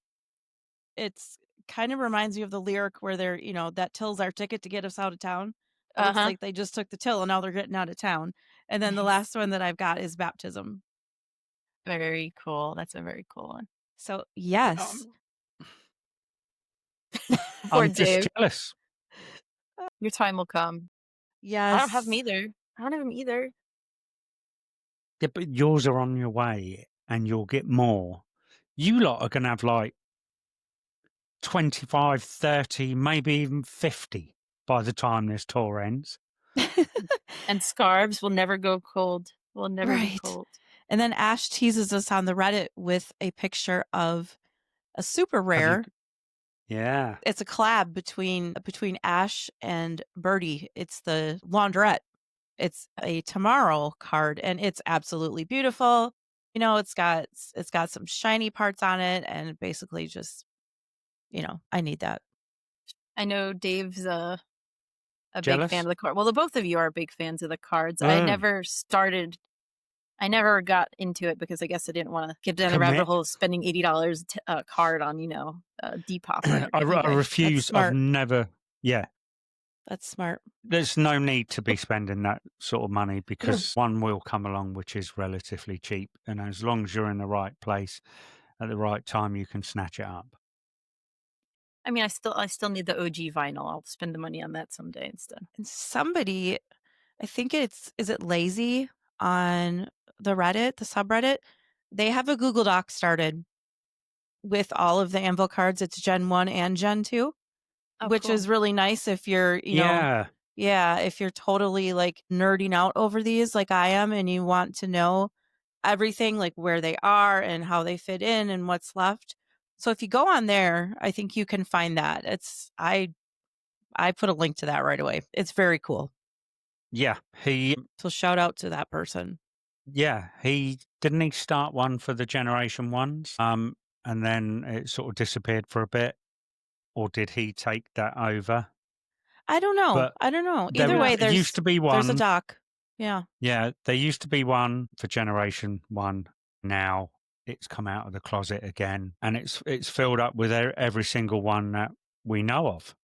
S2: It's kind of reminds me of the lyric where that till's our ticket to get us out of town. It looks
S1: Uh-huh.
S2: like they just took the till and now they're getting out of town. And then the
S1: Nice.
S2: last one that I've got is Baptism.
S1: Very cool. That's a very cool one.
S2: So, yes.
S3: Um,
S1: Poor
S3: I'm just
S1: Dave.
S3: jealous.
S1: Your time will come. I don't have 'em
S2: Yes.
S1: either. I don't have 'em either.
S3: Yeah, but yours are on your way and you'll get more. You lot are going to have like 25, 30, maybe even 50 by the time this tour ends.
S1: And scarves will never go cold. Will never be
S2: Right.
S1: cold.
S2: And then Ash teases us on the Reddit with a picture of a super
S3: Have you?
S2: rare.
S3: Yeah.
S2: It's a collab between Ash and Birdie. It's the laundrette. It's a tomorrow card, and it's absolutely beautiful. It's got some shiny parts on it, and basically just, I need that.
S1: I know Dave's a big fan
S3: Jealous?
S1: of the card. Well, the both of you are big fans of the cards.
S3: Mm.
S1: I never got into it because I guess I didn't wanna get down the rabbit
S3: Commit.
S1: hole of spending $80 a card on, a Depop or
S3: I
S1: eBay.
S2: That's
S3: refuse. I've
S2: smart.
S3: never. Yeah,
S2: That's smart.
S3: there's no need to be spending that sort of money because one will come along which is relatively cheap, and as long as you're in the right place at the right time, you can snatch it up.
S1: I mean, I still need the OG vinyl. I'll spend the money on that someday instead.
S2: And somebody, I think is it Lazy on the subreddit? They have a Google Doc started with all of the Anvil cards. It's Gen 1 and Gen 2,
S1: Oh,
S2: which
S1: cool.
S2: is really nice if you're,
S3: Yeah,
S2: yeah, if you're totally like nerding out over these like I am and you want to know everything, like where they are and how they fit in and what's left. So if you go on there, I think you can find that. I put a link to that right away. It's very cool.
S3: yeah.
S2: So shout out to that person.
S3: He didn't he start one for the Generation ones, and then it sort of disappeared for a bit, or did he take that over?
S2: I don't know.
S3: But
S2: I don't know.
S3: there
S2: Either
S3: was
S1: Yeah.
S2: way,
S3: there used to be
S2: there's a
S3: one.
S2: doc. Yeah.
S3: Yeah, there used to be one for Generation 1. Now it's come out of the closet again, and it's filled up with every single one that we know of,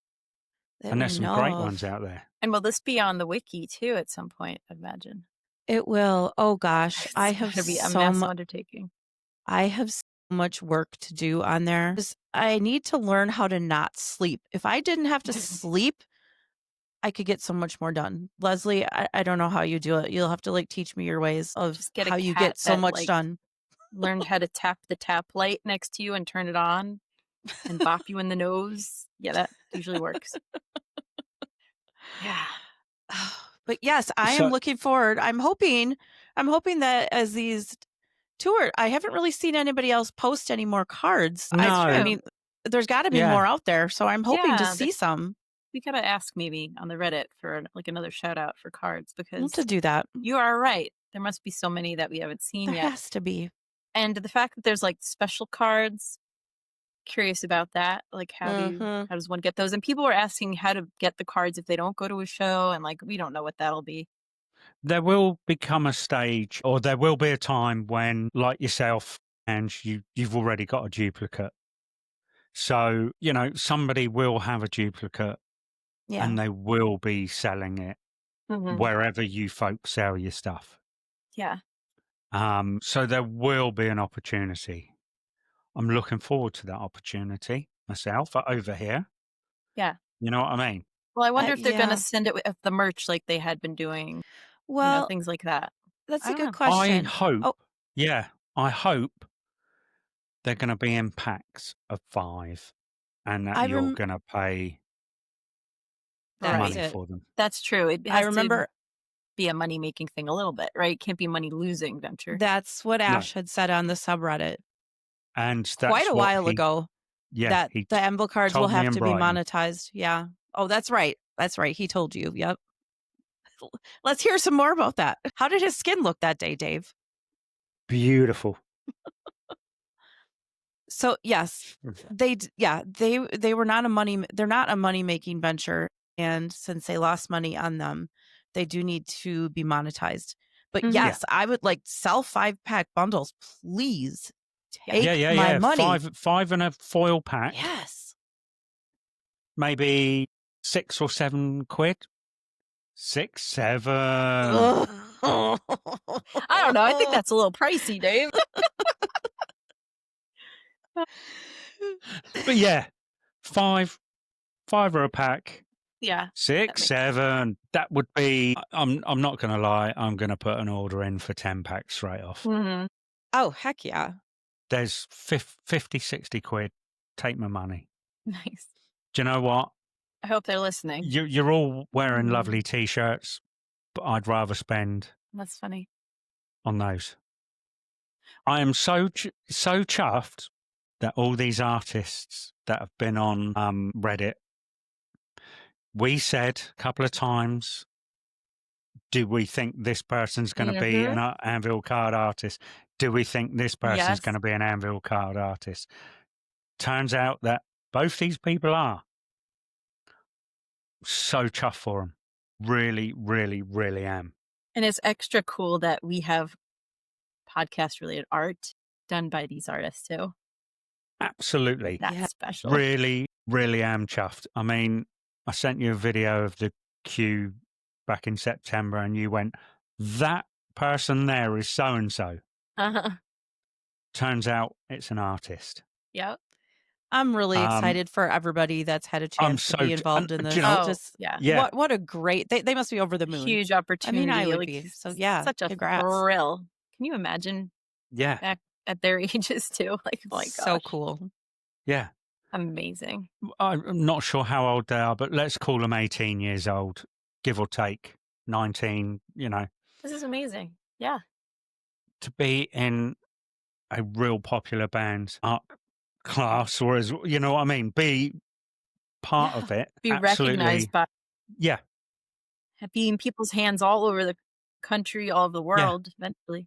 S2: That
S3: and
S2: we
S3: there's some
S2: know
S3: great ones
S2: of.
S3: out there.
S1: And will this be on the wiki too at some point, I imagine?
S2: It will. Oh gosh,
S1: It's gotta be a massive undertaking.
S2: I have so much work to do on there. I need to learn how to not sleep. If I didn't have to sleep, I could get so much more done. Leslie, I don't know how you do it. You'll have to like teach me your ways of
S1: Just get a
S2: how you
S1: cat
S2: get so
S1: that,
S2: much
S1: like,
S2: done.
S1: learned how to tap the tap light next to you and turn it on and bop you in the nose. Yeah, that usually works. Yeah.
S2: But yes, I am
S3: So
S2: looking forward. I'm hoping that as these tour, I haven't really seen anybody else post any more cards.
S1: That's
S2: I
S3: no,
S1: true.
S2: mean, there's got to be
S3: yeah,
S2: more out there, so I'm hoping to
S1: Yeah,
S2: see some.
S1: we gotta ask maybe on the Reddit for, like, another shout out for cards
S2: We'll to
S1: because
S2: do that.
S1: you are right. There must be so many that we haven't seen
S2: There
S1: yet.
S2: has to be.
S1: And the fact that there's, like, special cards, curious about that. Like,
S2: Hmm.
S1: how does one get those? And people were asking how to get the cards if they don't go to a show, and, like, we don't know what that'll be.
S3: there will become a stage, or there will be a time when, like yourself, and you've already got a duplicate. So somebody will have a duplicate,
S2: Yeah.
S3: and they will be selling it
S1: Mhm.
S3: wherever you folks sell your stuff.
S1: Yeah.
S3: So there will be an opportunity. I'm looking forward to that opportunity myself over here.
S1: Yeah.
S3: You know what I mean?
S1: Well, I wonder if they're gonna
S2: Yeah.
S1: send it with the merch like they had been doing,
S2: Well,
S1: things like that.
S2: that's
S1: I
S2: a
S1: don't
S2: good
S1: know.
S3: I
S2: question.
S3: hope,
S2: Oh,
S3: yeah, I hope they're going to be in packs of 5 and that
S2: I
S3: you're
S2: rem
S3: going to pay
S2: that's
S1: Right.
S3: money
S2: it.
S3: for them.
S1: That's true. It
S2: I
S1: has to
S2: remember
S1: be a money-making thing a little bit, right? It can't be money-losing venture.
S2: that's what
S3: No.
S2: Ash had said on the subreddit
S3: And
S2: quite
S3: that's
S2: a
S3: what
S2: while ago,
S3: yeah,
S2: that
S3: he
S2: the Envil cards will
S3: told me
S2: have
S3: in
S2: to be
S3: Brighton.
S2: monetized. Yeah. Oh, that's right. That's right. He told you. Yep. Let's hear some more about that. How did his skin look that day, Dave?
S3: Beautiful.
S2: So yes, they were not they're not a money making venture, and since they lost money on them, they do need to be monetized. But
S1: Mhm.
S3: Yeah.
S2: yes, I would like sell 5-pack bundles, please.
S1: Yeah.
S3: Yeah,
S2: Take
S3: yeah,
S2: my
S3: yeah.
S2: money.
S3: Five in a foil pack,
S2: Yes.
S3: maybe 6 or 7 quid. 6, 7.
S2: Ugh.
S1: I don't know, I think that's a little pricey, Dave.
S3: But yeah, 5 fiver a pack.
S1: Yeah, that
S3: 6,
S1: makes sense.
S3: 7. That would be. I'm not going to lie. I'm going to put an order in for 10 packs straight off.
S1: Mhm.
S2: Oh, heck yeah.
S3: There's 50, 60 quid. Take my money.
S1: Nice.
S3: Do you know what?
S1: I hope they're listening.
S3: You're all wearing lovely
S2: Mm.
S3: t-shirts, but I'd rather spend
S1: That's funny.
S3: on those. I am so chuffed that all these artists that have been on Reddit. We said a couple of times Do we think this person's going to be
S1: Mhm.
S3: an Anvil card artist? Do we think this person's going
S1: Yes.
S3: to be an Anvil card artist? Turns out that both these people are. So chuffed for them. Really, really, really am.
S1: And it's extra cool that we have podcast-related art done by these artists too.
S3: Absolutely.
S1: That's
S2: Yeah.
S1: special.
S3: Really, really am chuffed. I mean, I sent you a video of the queue back in September and you went, that person there is so and so.
S1: Uh-huh.
S3: Turns out it's an artist.
S1: Yep.
S2: I'm really
S3: Um,
S2: excited for everybody that's had a
S3: I'm
S2: chance to
S3: so,
S2: be involved in
S3: do
S2: this.
S3: you know,
S1: Oh,
S2: Just
S1: yeah.
S3: yeah,
S2: what a great they must be over the moon.
S1: Huge
S2: I mean, I
S1: opportunity,
S2: would
S1: like,
S2: be. So
S1: it's
S2: yeah,
S1: such a
S2: congrats.
S1: thrill. Can you imagine
S3: yeah,
S1: back at their ages too? Like, oh my
S2: So
S1: gosh,
S2: cool.
S3: yeah.
S1: amazing.
S3: I'm not sure how old they are, but let's call them 18 years old, give or take 19, you know,
S1: This is amazing. Yeah.
S3: to be in a real popular band's art class, or as you know what I mean, be part
S1: Yeah.
S3: of it.
S1: Be recognized
S3: Absolutely.
S1: by
S3: Yeah.
S1: be in people's hands all over the country, all over the
S3: Yeah.
S1: world eventually.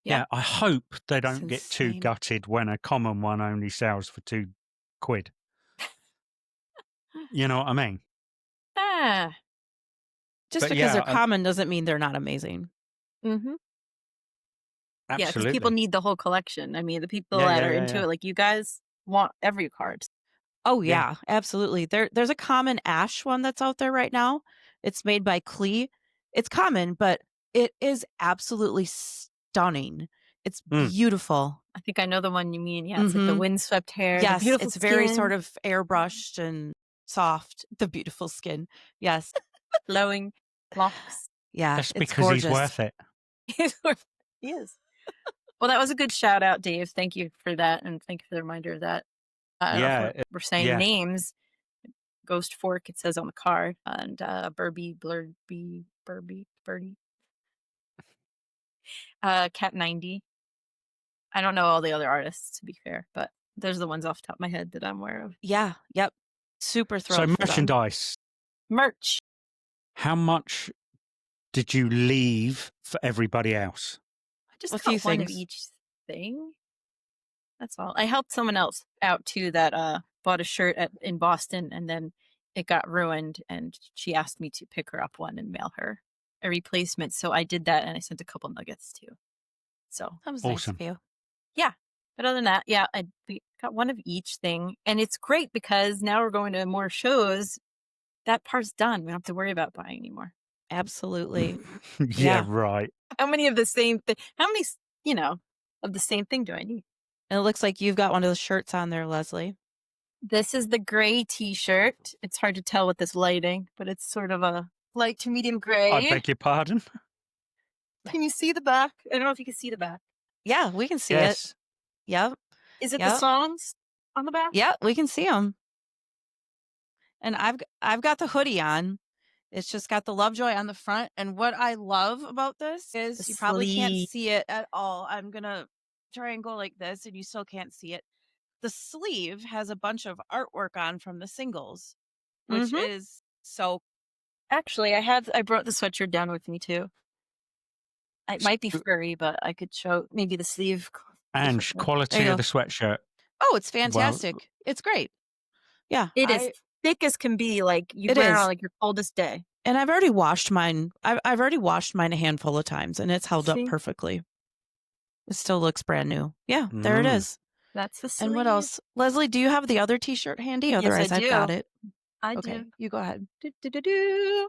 S1: Yeah.
S3: Yeah. I hope they
S2: It's
S3: don't get too
S2: insane.
S3: gutted when a common one only sells for £2. You know what I mean?
S1: Ah.
S2: Just
S3: But
S2: because
S3: yeah,
S2: they're common doesn't mean they're not amazing.
S1: Mhm. Yeah, because people
S3: absolutely.
S1: need the whole collection. I mean, the people
S3: Yeah.
S1: that
S3: Yeah.
S1: are
S3: Yeah.
S1: into
S3: Yeah.
S1: it, like you guys, want every card.
S2: Oh
S3: Yeah.
S2: yeah, absolutely. There's a common ash one that's out there right now. It's made by Klee. It's common, but it is absolutely stunning. It's
S3: Mm.
S2: beautiful.
S1: I think I know the one you mean. Yeah, it's like the
S2: Mhm.
S1: windswept hair, the
S2: Yes,
S1: beautiful
S2: it's very sort
S1: skin,
S2: of airbrushed and soft. The beautiful skin. Yes.
S1: flowing locks.
S2: Yeah,
S3: That's
S2: it's
S3: because he's
S2: gorgeous.
S3: worth it.
S1: He is. Well, that was a good shout out, Dave. Thank you for that, and thank you for the reminder of that. I don't know if
S3: Yeah.
S1: we're saying
S3: Yeah.
S1: names. Ghost Fork, it says on the card, and Birdie, Cat 90. I don't know all the other artists, to be fair, but those are the ones off the top of my head that I'm aware of.
S2: Yeah, yep. Super
S3: So
S2: thrilled for them.
S3: merchandise,
S1: Merch.
S3: how much did you leave for everybody else?
S1: I just
S2: A
S1: got
S2: few
S1: one of
S2: things.
S1: each thing. That's all. I helped someone else out too that bought a shirt in Boston and then it got ruined and she asked me to pick her up one and mail her a replacement. So I did that and I sent a couple nuggets too. So
S2: That was nice of
S3: Awesome.
S2: you.
S1: yeah. But other than that, yeah, we got one of each thing. And it's great because now we're going to more shows. That part's done. We don't have to worry about buying anymore.
S2: Absolutely.
S3: Yeah,
S2: Yeah.
S3: right.
S1: How many of the same thing? How many, of the same thing do I need?
S2: And it looks like you've got one of the shirts on there, Leslie.
S1: This is the gray t-shirt. It's hard to tell with this lighting, but it's sort of a light to medium
S3: I
S1: gray.
S3: beg your pardon?
S1: Can you see the back? I don't know if you can see the back.
S2: Yeah, we can see it.
S3: Yes.
S2: Yep.
S1: Is it the
S2: Yep.
S1: songs on the back?
S2: Yep, we can see them. And I've got the hoodie on. It's just got the Lovejoy on the front. And what I love about this is
S1: The
S2: you probably can't
S1: sleeve.
S2: see it at all. I'm gonna try and go like this, and you still can't see it. The sleeve has a bunch of artwork on from the singles, which
S1: Mhm.
S2: is so
S1: Actually, I brought the sweatshirt down with me too. It might be
S3: So-
S1: furry, but I could show maybe the sleeve.
S3: And
S1: differently.
S2: There
S3: quality
S2: you
S3: of
S2: go.
S3: the sweatshirt.
S2: Oh, it's fantastic. It's great. Yeah.
S1: It is thick as can be. Like you
S2: It
S1: wear it
S2: is.
S1: on like your coldest day.
S2: And I've already washed mine. I've already washed mine a handful of times, and it's held up
S1: See?
S2: perfectly. It still looks brand new. Yeah, there it
S3: Mm.
S2: is.
S1: That's the sleeve.
S2: And what else? Leslie, do you have the other t-shirt handy?
S1: Yes, I
S2: Otherwise, I've got
S1: do.
S2: it.
S1: I
S2: Okay,
S1: do.
S2: you go ahead.
S1: Do.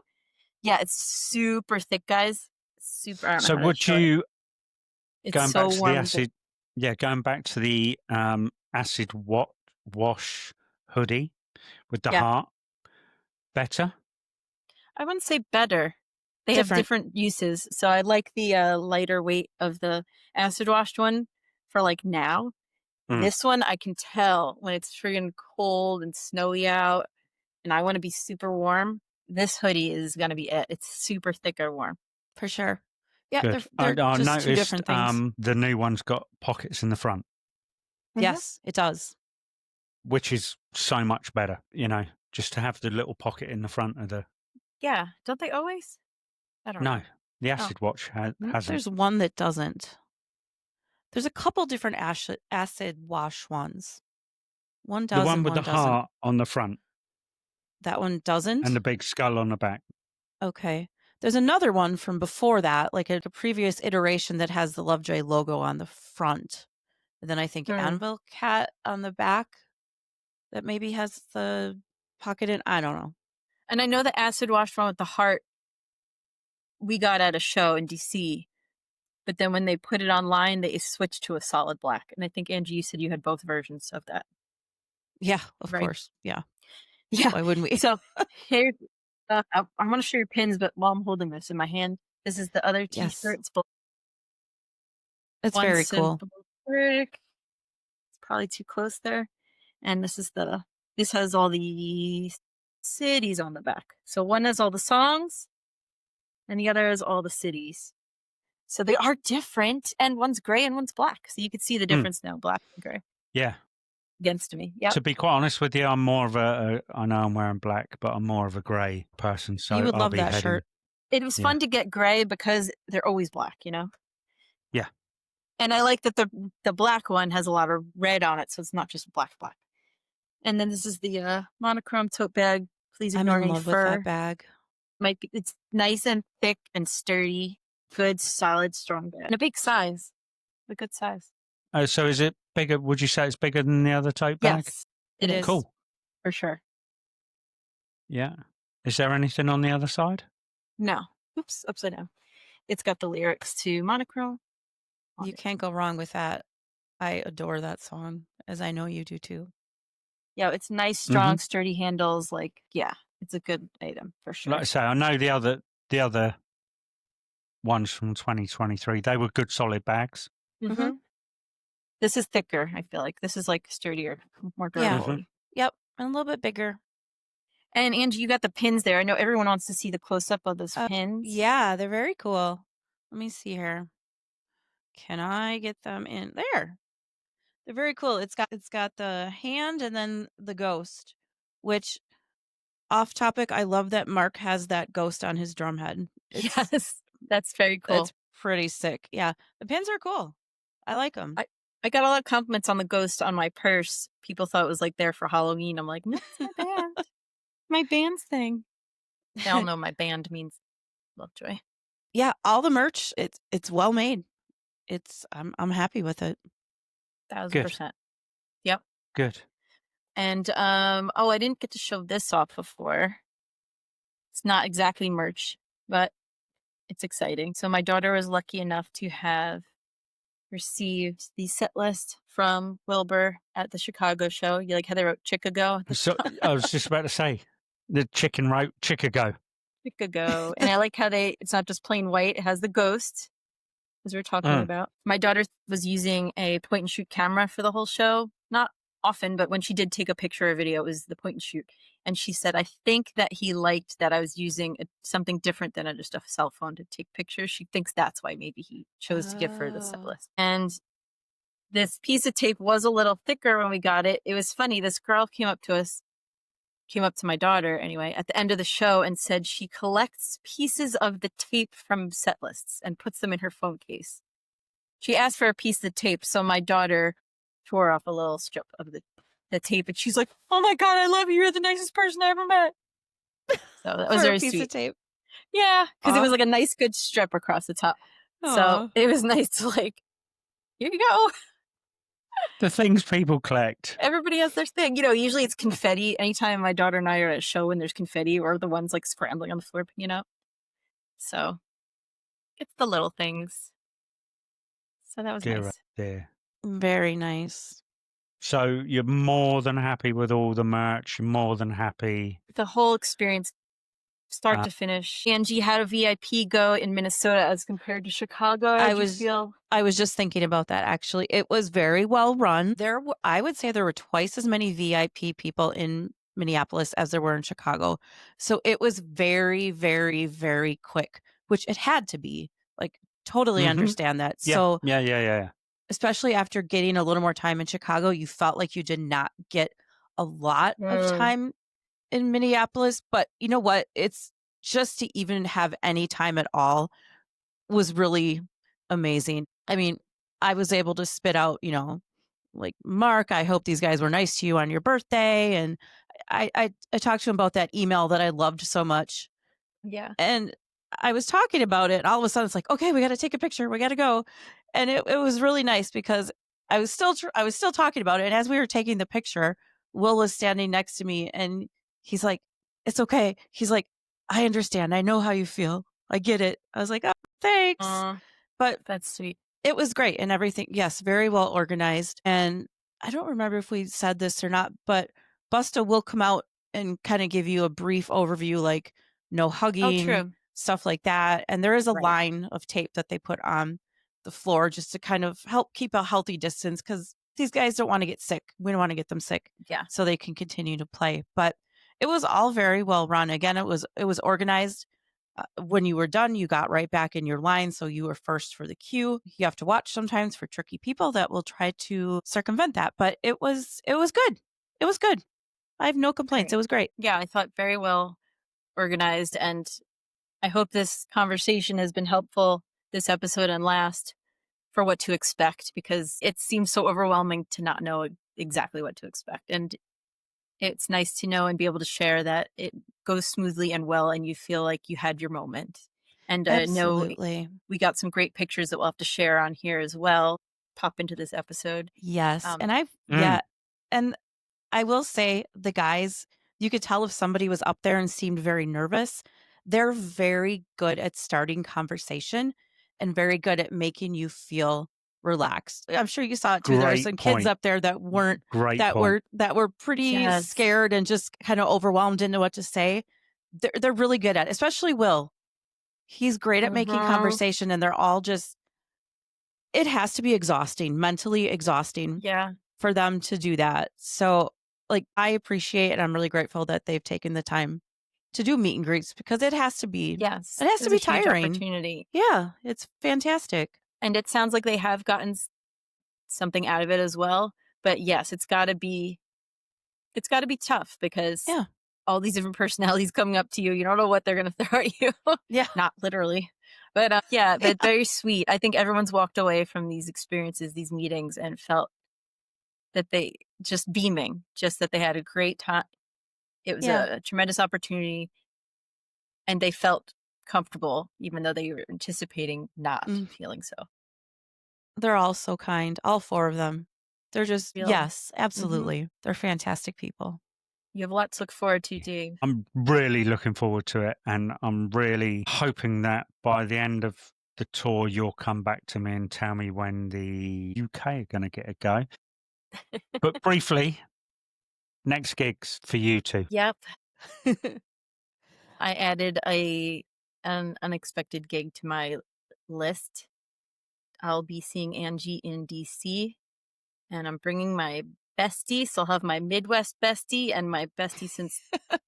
S1: Yeah, it's super thick, guys. Super. I don't know
S3: So
S1: how to
S3: would
S1: show it.
S3: you,
S1: It's
S3: going
S1: so
S3: back to the
S1: warm.
S3: acid, going back to the acid wash hoodie with the
S1: Yeah.
S3: heart, better?
S1: I wouldn't say better. They have
S2: Different.
S1: different uses. So I like the lighter weight of the acid washed one for like now.
S3: Mm.
S1: This one I can tell when it's friggin' cold and snowy out and I want to be super warm. This hoodie is gonna be it. It's super thick or warm.
S2: For sure. Yeah,
S3: Good.
S2: they're
S3: I
S2: just two
S3: noticed
S2: different things.
S3: the new one's got pockets in the front,
S1: Mhm.
S2: Yes, it does.
S3: which is so much better, just to have the little pocket in the front of the.
S1: Yeah. Don't they always? I don't
S3: No,
S1: know.
S3: The
S1: Oh,
S3: acid watch hasn't.
S2: There's one that doesn't. There's a couple different acid wash ones. One
S3: The
S2: does
S3: one
S2: and
S3: with
S2: one
S3: the
S2: doesn't.
S3: heart on the front
S2: That one
S3: and
S2: doesn't?
S3: the big skull on the back.
S2: Okay. There's another one from before that, like a previous iteration that has the Lovejoy logo on the front. And then I think
S1: Hmm.
S2: Anvil cat on the back that maybe has the pocket in. I don't know.
S1: And I know the acid wash one with the heart we got at a show in DC, but then when they put it online, they switched to a solid black. And I think, Angie, you said you had both versions of that,
S2: Yeah, of
S1: right?
S2: course. Yeah.
S1: Yeah.
S2: Why wouldn't we?
S1: So here, I want to show your pins, but while I'm holding this in my hand, this is the other
S2: Yes.
S1: T-shirt. It's
S2: It's
S1: one
S2: very cool.
S1: simple brick. It's probably too close there. And this has all the cities on the back. So one has all the songs, and the other has all the cities. So they are different, and one's gray and one's black. So you can see the difference now, black and gray
S3: Yeah.
S1: against me. Yep.
S3: To be quite honest with you, I'm more of I know I'm wearing black, but I'm more of a grey person.
S2: You
S3: So
S2: would
S3: I'll
S2: love
S3: be
S2: that
S3: heading.
S2: shirt.
S1: It was fun to get gray because they're always black, you know?
S3: Yeah.
S1: And I like that the black one has a lot of red on it, so it's not just black. And then this is the monochrome tote bag. Please
S2: I'm
S1: ignore
S2: in
S1: any
S2: love with
S1: fur.
S2: that bag.
S1: It's nice and thick and sturdy, good, solid, strong bag. And a big size. A good size.
S3: So is it bigger? Would you say it's bigger than the other tote bag?
S1: Yes,
S2: It is.
S3: Cool.
S1: for sure.
S3: Yeah. Is there anything on the other side?
S1: No. Oops, upside down. It's got the lyrics to monochrome.
S2: You can't go wrong with that. I adore that song, as I know you do too.
S1: Yeah, it's nice, strong, sturdy handles. Like, yeah, it's a good item for sure.
S3: Like I say, I know the other ones from 2023. They were good, solid bags.
S1: Mm-hmm. This is thicker. I feel like this is like sturdier, more
S2: Yeah.
S1: durable.
S2: Yep. And a little bit bigger.
S1: And Angie, you got the pins there. I know everyone wants to see the close up of those pins.
S2: Yeah, they're very cool. Let me see here. Can I get them in there? They're very cool. It's got the hand and then the ghost, which off topic, I love that Mark has that ghost on his drum head.
S1: Yes, that's very cool.
S2: It's pretty sick. Yeah, the pins are cool. I like them.
S1: I got a lot of compliments on the ghost on my purse. People thought it was like there for Halloween. I'm like, no, it's my band. My band's thing. They all know my band means Lovejoy.
S2: Yeah, all the merch, it's well made. I'm happy with it.
S1: 1000%. Yep.
S3: Good.
S1: And I didn't get to show this off before. It's not exactly merch, but it's exciting. So my daughter was lucky enough to have received the set list from Wilbur at the Chicago show. You like how they wrote Chicago at the
S3: So
S1: top?
S3: I was just about to say the chicken wrote Chicago.
S1: Chicago. And I like how it's not just plain white, it has the ghost, as we were talking about. My daughter was using a point and shoot camera for the whole show. Not often, but when she did take a picture or video, it was the point and shoot. And she said, I think that he liked that I was using something different than just a cell phone to take pictures. She thinks that's why maybe he chose to give her the set list. And this piece of tape was a little thicker when we got it. It was funny. This girl came up to my daughter anyway, at the end of the show and said she collects pieces of the tape from set lists and puts them in her phone case. She asked for a piece of tape, so my daughter tore off a little strip of the tape, and she's like, "Oh my God, I love you! You're the nicest person I ever met." So that was
S2: For
S1: very
S2: a piece
S1: sweet.
S2: of tape.
S1: Yeah, because it was like a nice, good strip across the top. So it was nice to like, here you go.
S3: The things people collect.
S1: Everybody has their thing. You know, usually it's confetti. Anytime my daughter and I are at a show and there's confetti, or the ones like scrambling on the floor, you know. So it's the little things. So that was nice.
S3: Dear.
S2: Very nice.
S3: So you're more than happy with all the merch. You're more than happy.
S1: The whole experience, start to finish. Angie, how do VIP go in Minnesota as compared to Chicago? I
S2: was just thinking about that actually. It was very well run. I would say there were twice as many VIP people in Minneapolis as there were in Chicago. So it was very, very, very quick, which it had to be. Like, totally understand that.
S3: Yeah.
S2: So
S3: Yeah.
S2: especially after getting a little more time in Chicago, you felt like you did not get a lot of time in Minneapolis. But you know what? It's just to even have any time at all was really amazing. I mean, I was able to spit out, like, "Mark, I hope these guys were nice to you on your birthday," and I talked to him about that email that I loved so much,
S1: Yeah.
S2: and I was talking about it, and all of a sudden it's like, "Okay, we gotta take a picture, we gotta go," and it was really nice because I was still talking about it, and as we were taking the picture, Will was standing next to me, and he's like, "It's okay." He's like, "I understand, I know how you feel. I get it." I was like, "Oh, thanks."
S1: Aw,
S2: But
S1: that's sweet.
S2: it was great and everything, yes, very well organized, and I don't remember if we said this or not, but Busta will come out and kinda give you a brief overview, like, no
S1: Oh,
S2: hugging,
S1: true.
S2: stuff like that, and there is a
S1: Right.
S2: line of tape that they put on the floor just to kind of help keep a healthy distance because these guys don't wanna get sick. We don't wanna get them sick
S1: Yeah.
S2: so they can continue to play, but it was all very well run. Again, it was organized. When you were done, you got right back in your line, so you were first for the queue. You have to watch sometimes for tricky people that will try to circumvent that, but it was good. It was good. I have no complaints. It
S1: Great.
S2: was great.
S1: Yeah, I thought very well organized, and I hope this conversation has been helpful this episode and last for what to expect because it seems so overwhelming to not know exactly what to expect. And it's nice to know and be able to share that it goes smoothly and well and you feel like you had your moment. And know
S2: Absolutely.
S1: we got some great pictures that we'll have to share on here as well. Pop into this episode.
S2: Yes,
S1: Um,
S2: and
S3: Mm,
S2: and I will say the guys, you could tell if somebody was up there and seemed very nervous. They're very good at starting conversation and very good at making you feel relaxed. I'm sure you saw it too. There are
S3: great
S2: some kids
S3: point.
S2: up there that weren't
S3: Great
S2: that
S3: point.
S2: were that were pretty
S1: yes.
S2: scared and just kind of overwhelmed, didn't know what to say. They're really good at it, especially Will. He's great at making
S1: Hmm.
S2: conversation and they're all just it has to be exhausting, mentally exhausting
S1: Yeah.
S2: for them to do that. So, like, I appreciate and I'm really grateful that they've taken the time to do meet and greets because
S1: Yes.
S2: it has
S1: It
S2: to
S1: was a
S2: be
S1: huge
S2: tiring.
S1: opportunity.
S2: Yeah, it's fantastic.
S1: And it sounds like they have gotten something out of it as well. But yes, it's got to be tough because
S2: Yeah.
S1: all these different personalities coming up to you, you don't know what they're going to throw at you.
S2: Yeah.
S1: Not literally. But yeah,
S2: Yeah.
S1: but very sweet. I think everyone's walked away from these experiences, these meetings, and felt that they just beaming, just that they had a great time. It was
S2: Yeah.
S1: a tremendous opportunity, and they felt comfortable, even though they were anticipating not
S2: Mm.
S1: feeling so.
S2: They're all so kind, all 4 of them. They're just
S1: Feel
S2: yes,
S1: hmm
S2: absolutely. They're fantastic people.
S1: you have a lot to look forward to, Dave.
S3: I'm really looking forward to it, and I'm really hoping that by the end of the tour, you'll come back to me and tell me when the UK are going to get a go. But briefly, next gigs for you two.
S1: Yep, I added an unexpected gig to my list. I'll be seeing Angie in DC, and I'm bringing my bestie, so I'll have my Midwest bestie and my bestie since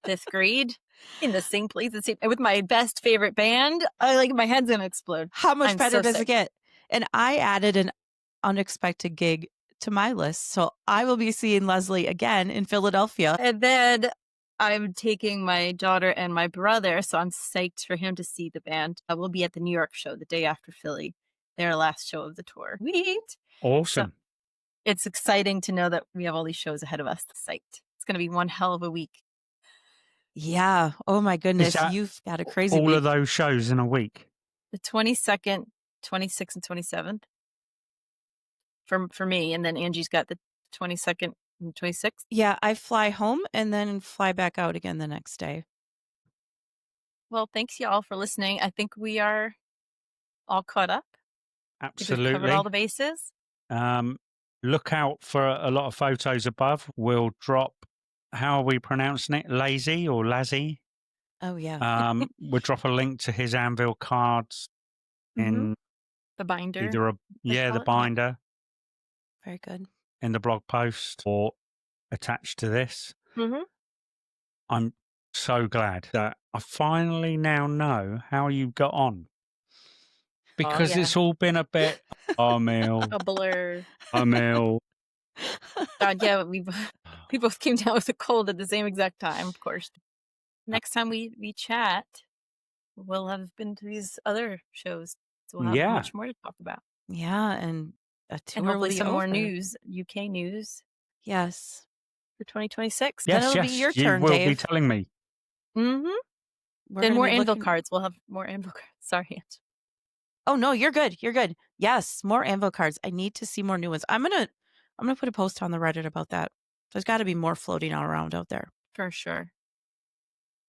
S1: 5th grade in the same place, with my best favorite band. I like my head's gonna explode.
S2: How much
S1: I'm
S2: better
S1: so
S2: does it
S1: sick.
S2: get? And I added an unexpected gig to my list, so I will be seeing Leslie again in Philadelphia.
S1: And then I'm taking my daughter and my brother, so I'm psyched for him to see the band. I will be at the New York show the day after Philly, their last show of the tour. Sweet. So
S3: Awesome.
S1: it's exciting to know that we have all these shows ahead of us. Psyched. It's going to be one hell of a week.
S2: Yeah. Oh my
S3: Is
S2: goodness,
S3: that
S2: you've got a crazy
S3: all of
S2: week.
S3: those shows in a week?
S1: The 22nd, 26th, and 27th for me, and then Angie's got the 22nd and 26th.
S2: Yeah, I fly home and then fly back out again the next day.
S1: Well, thanks y'all for listening. I think we are all caught up. I think we've covered all
S3: Absolutely.
S1: the bases.
S3: Um, look out for a lot of photos above. We'll drop, how are we pronouncing it? Lazy or Lazzy?
S2: Oh yeah.
S3: We'll drop a link to his Anvil cards
S1: Hmm.
S3: in
S1: The binder,
S3: either
S1: they
S3: the
S1: call it. Yeah.
S3: binder
S2: Very good.
S3: in the blog post or attached to this.
S1: Hmm.
S3: I'm so glad that I finally now know how you got on
S1: Oh
S3: because
S1: yeah,
S3: it's all been a bit, oh, Mel,
S1: a blur.
S3: oh, Mel.
S1: God, yeah, we both came down with a cold at the same exact time. Of course. Next time we chat, we'll have been to these other shows. So we'll have
S3: Yeah.
S1: much more to talk about.
S2: Yeah, and a
S1: And
S2: tour will
S1: hopefully
S2: be
S1: some more
S2: over.
S1: news, UK news
S2: Yes.
S1: for 2026.
S2: Then
S3: Yes,
S2: it'll be
S3: yes,
S2: your
S3: you
S2: turn,
S3: will be
S2: Dave.
S3: telling me.
S1: Mhm.
S2: We're
S1: Then
S2: gonna
S1: more
S2: be
S1: Anvil
S2: looking.
S1: cards. We'll have more Anvil cards. Sorry.
S2: Oh, no, you're good, you're good. Yes, more Anvil cards. I need to see more new ones. I'm gonna put a post on the Reddit about that. There's gotta be more floating all around out there.
S1: For sure.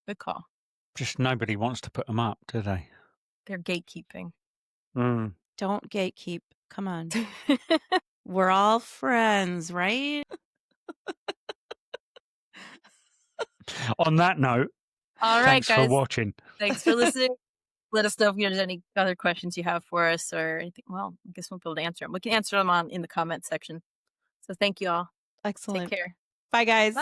S1: Good call.
S3: Just nobody wants to put them up, do they?
S1: They're gatekeeping.
S3: Mm.
S2: Don't gatekeep. Come on. We're all friends, right?
S3: On that note,
S1: All right,
S3: thanks for
S1: guys.
S3: watching.
S1: Thanks for listening. Let us know if there's any other questions you have for us or anything. Well, I guess we'll be able to answer them. We can answer them in the comment section. So thank you all. Take
S2: Excellent.
S1: care.
S2: Bye,
S1: Bye.
S2: guys.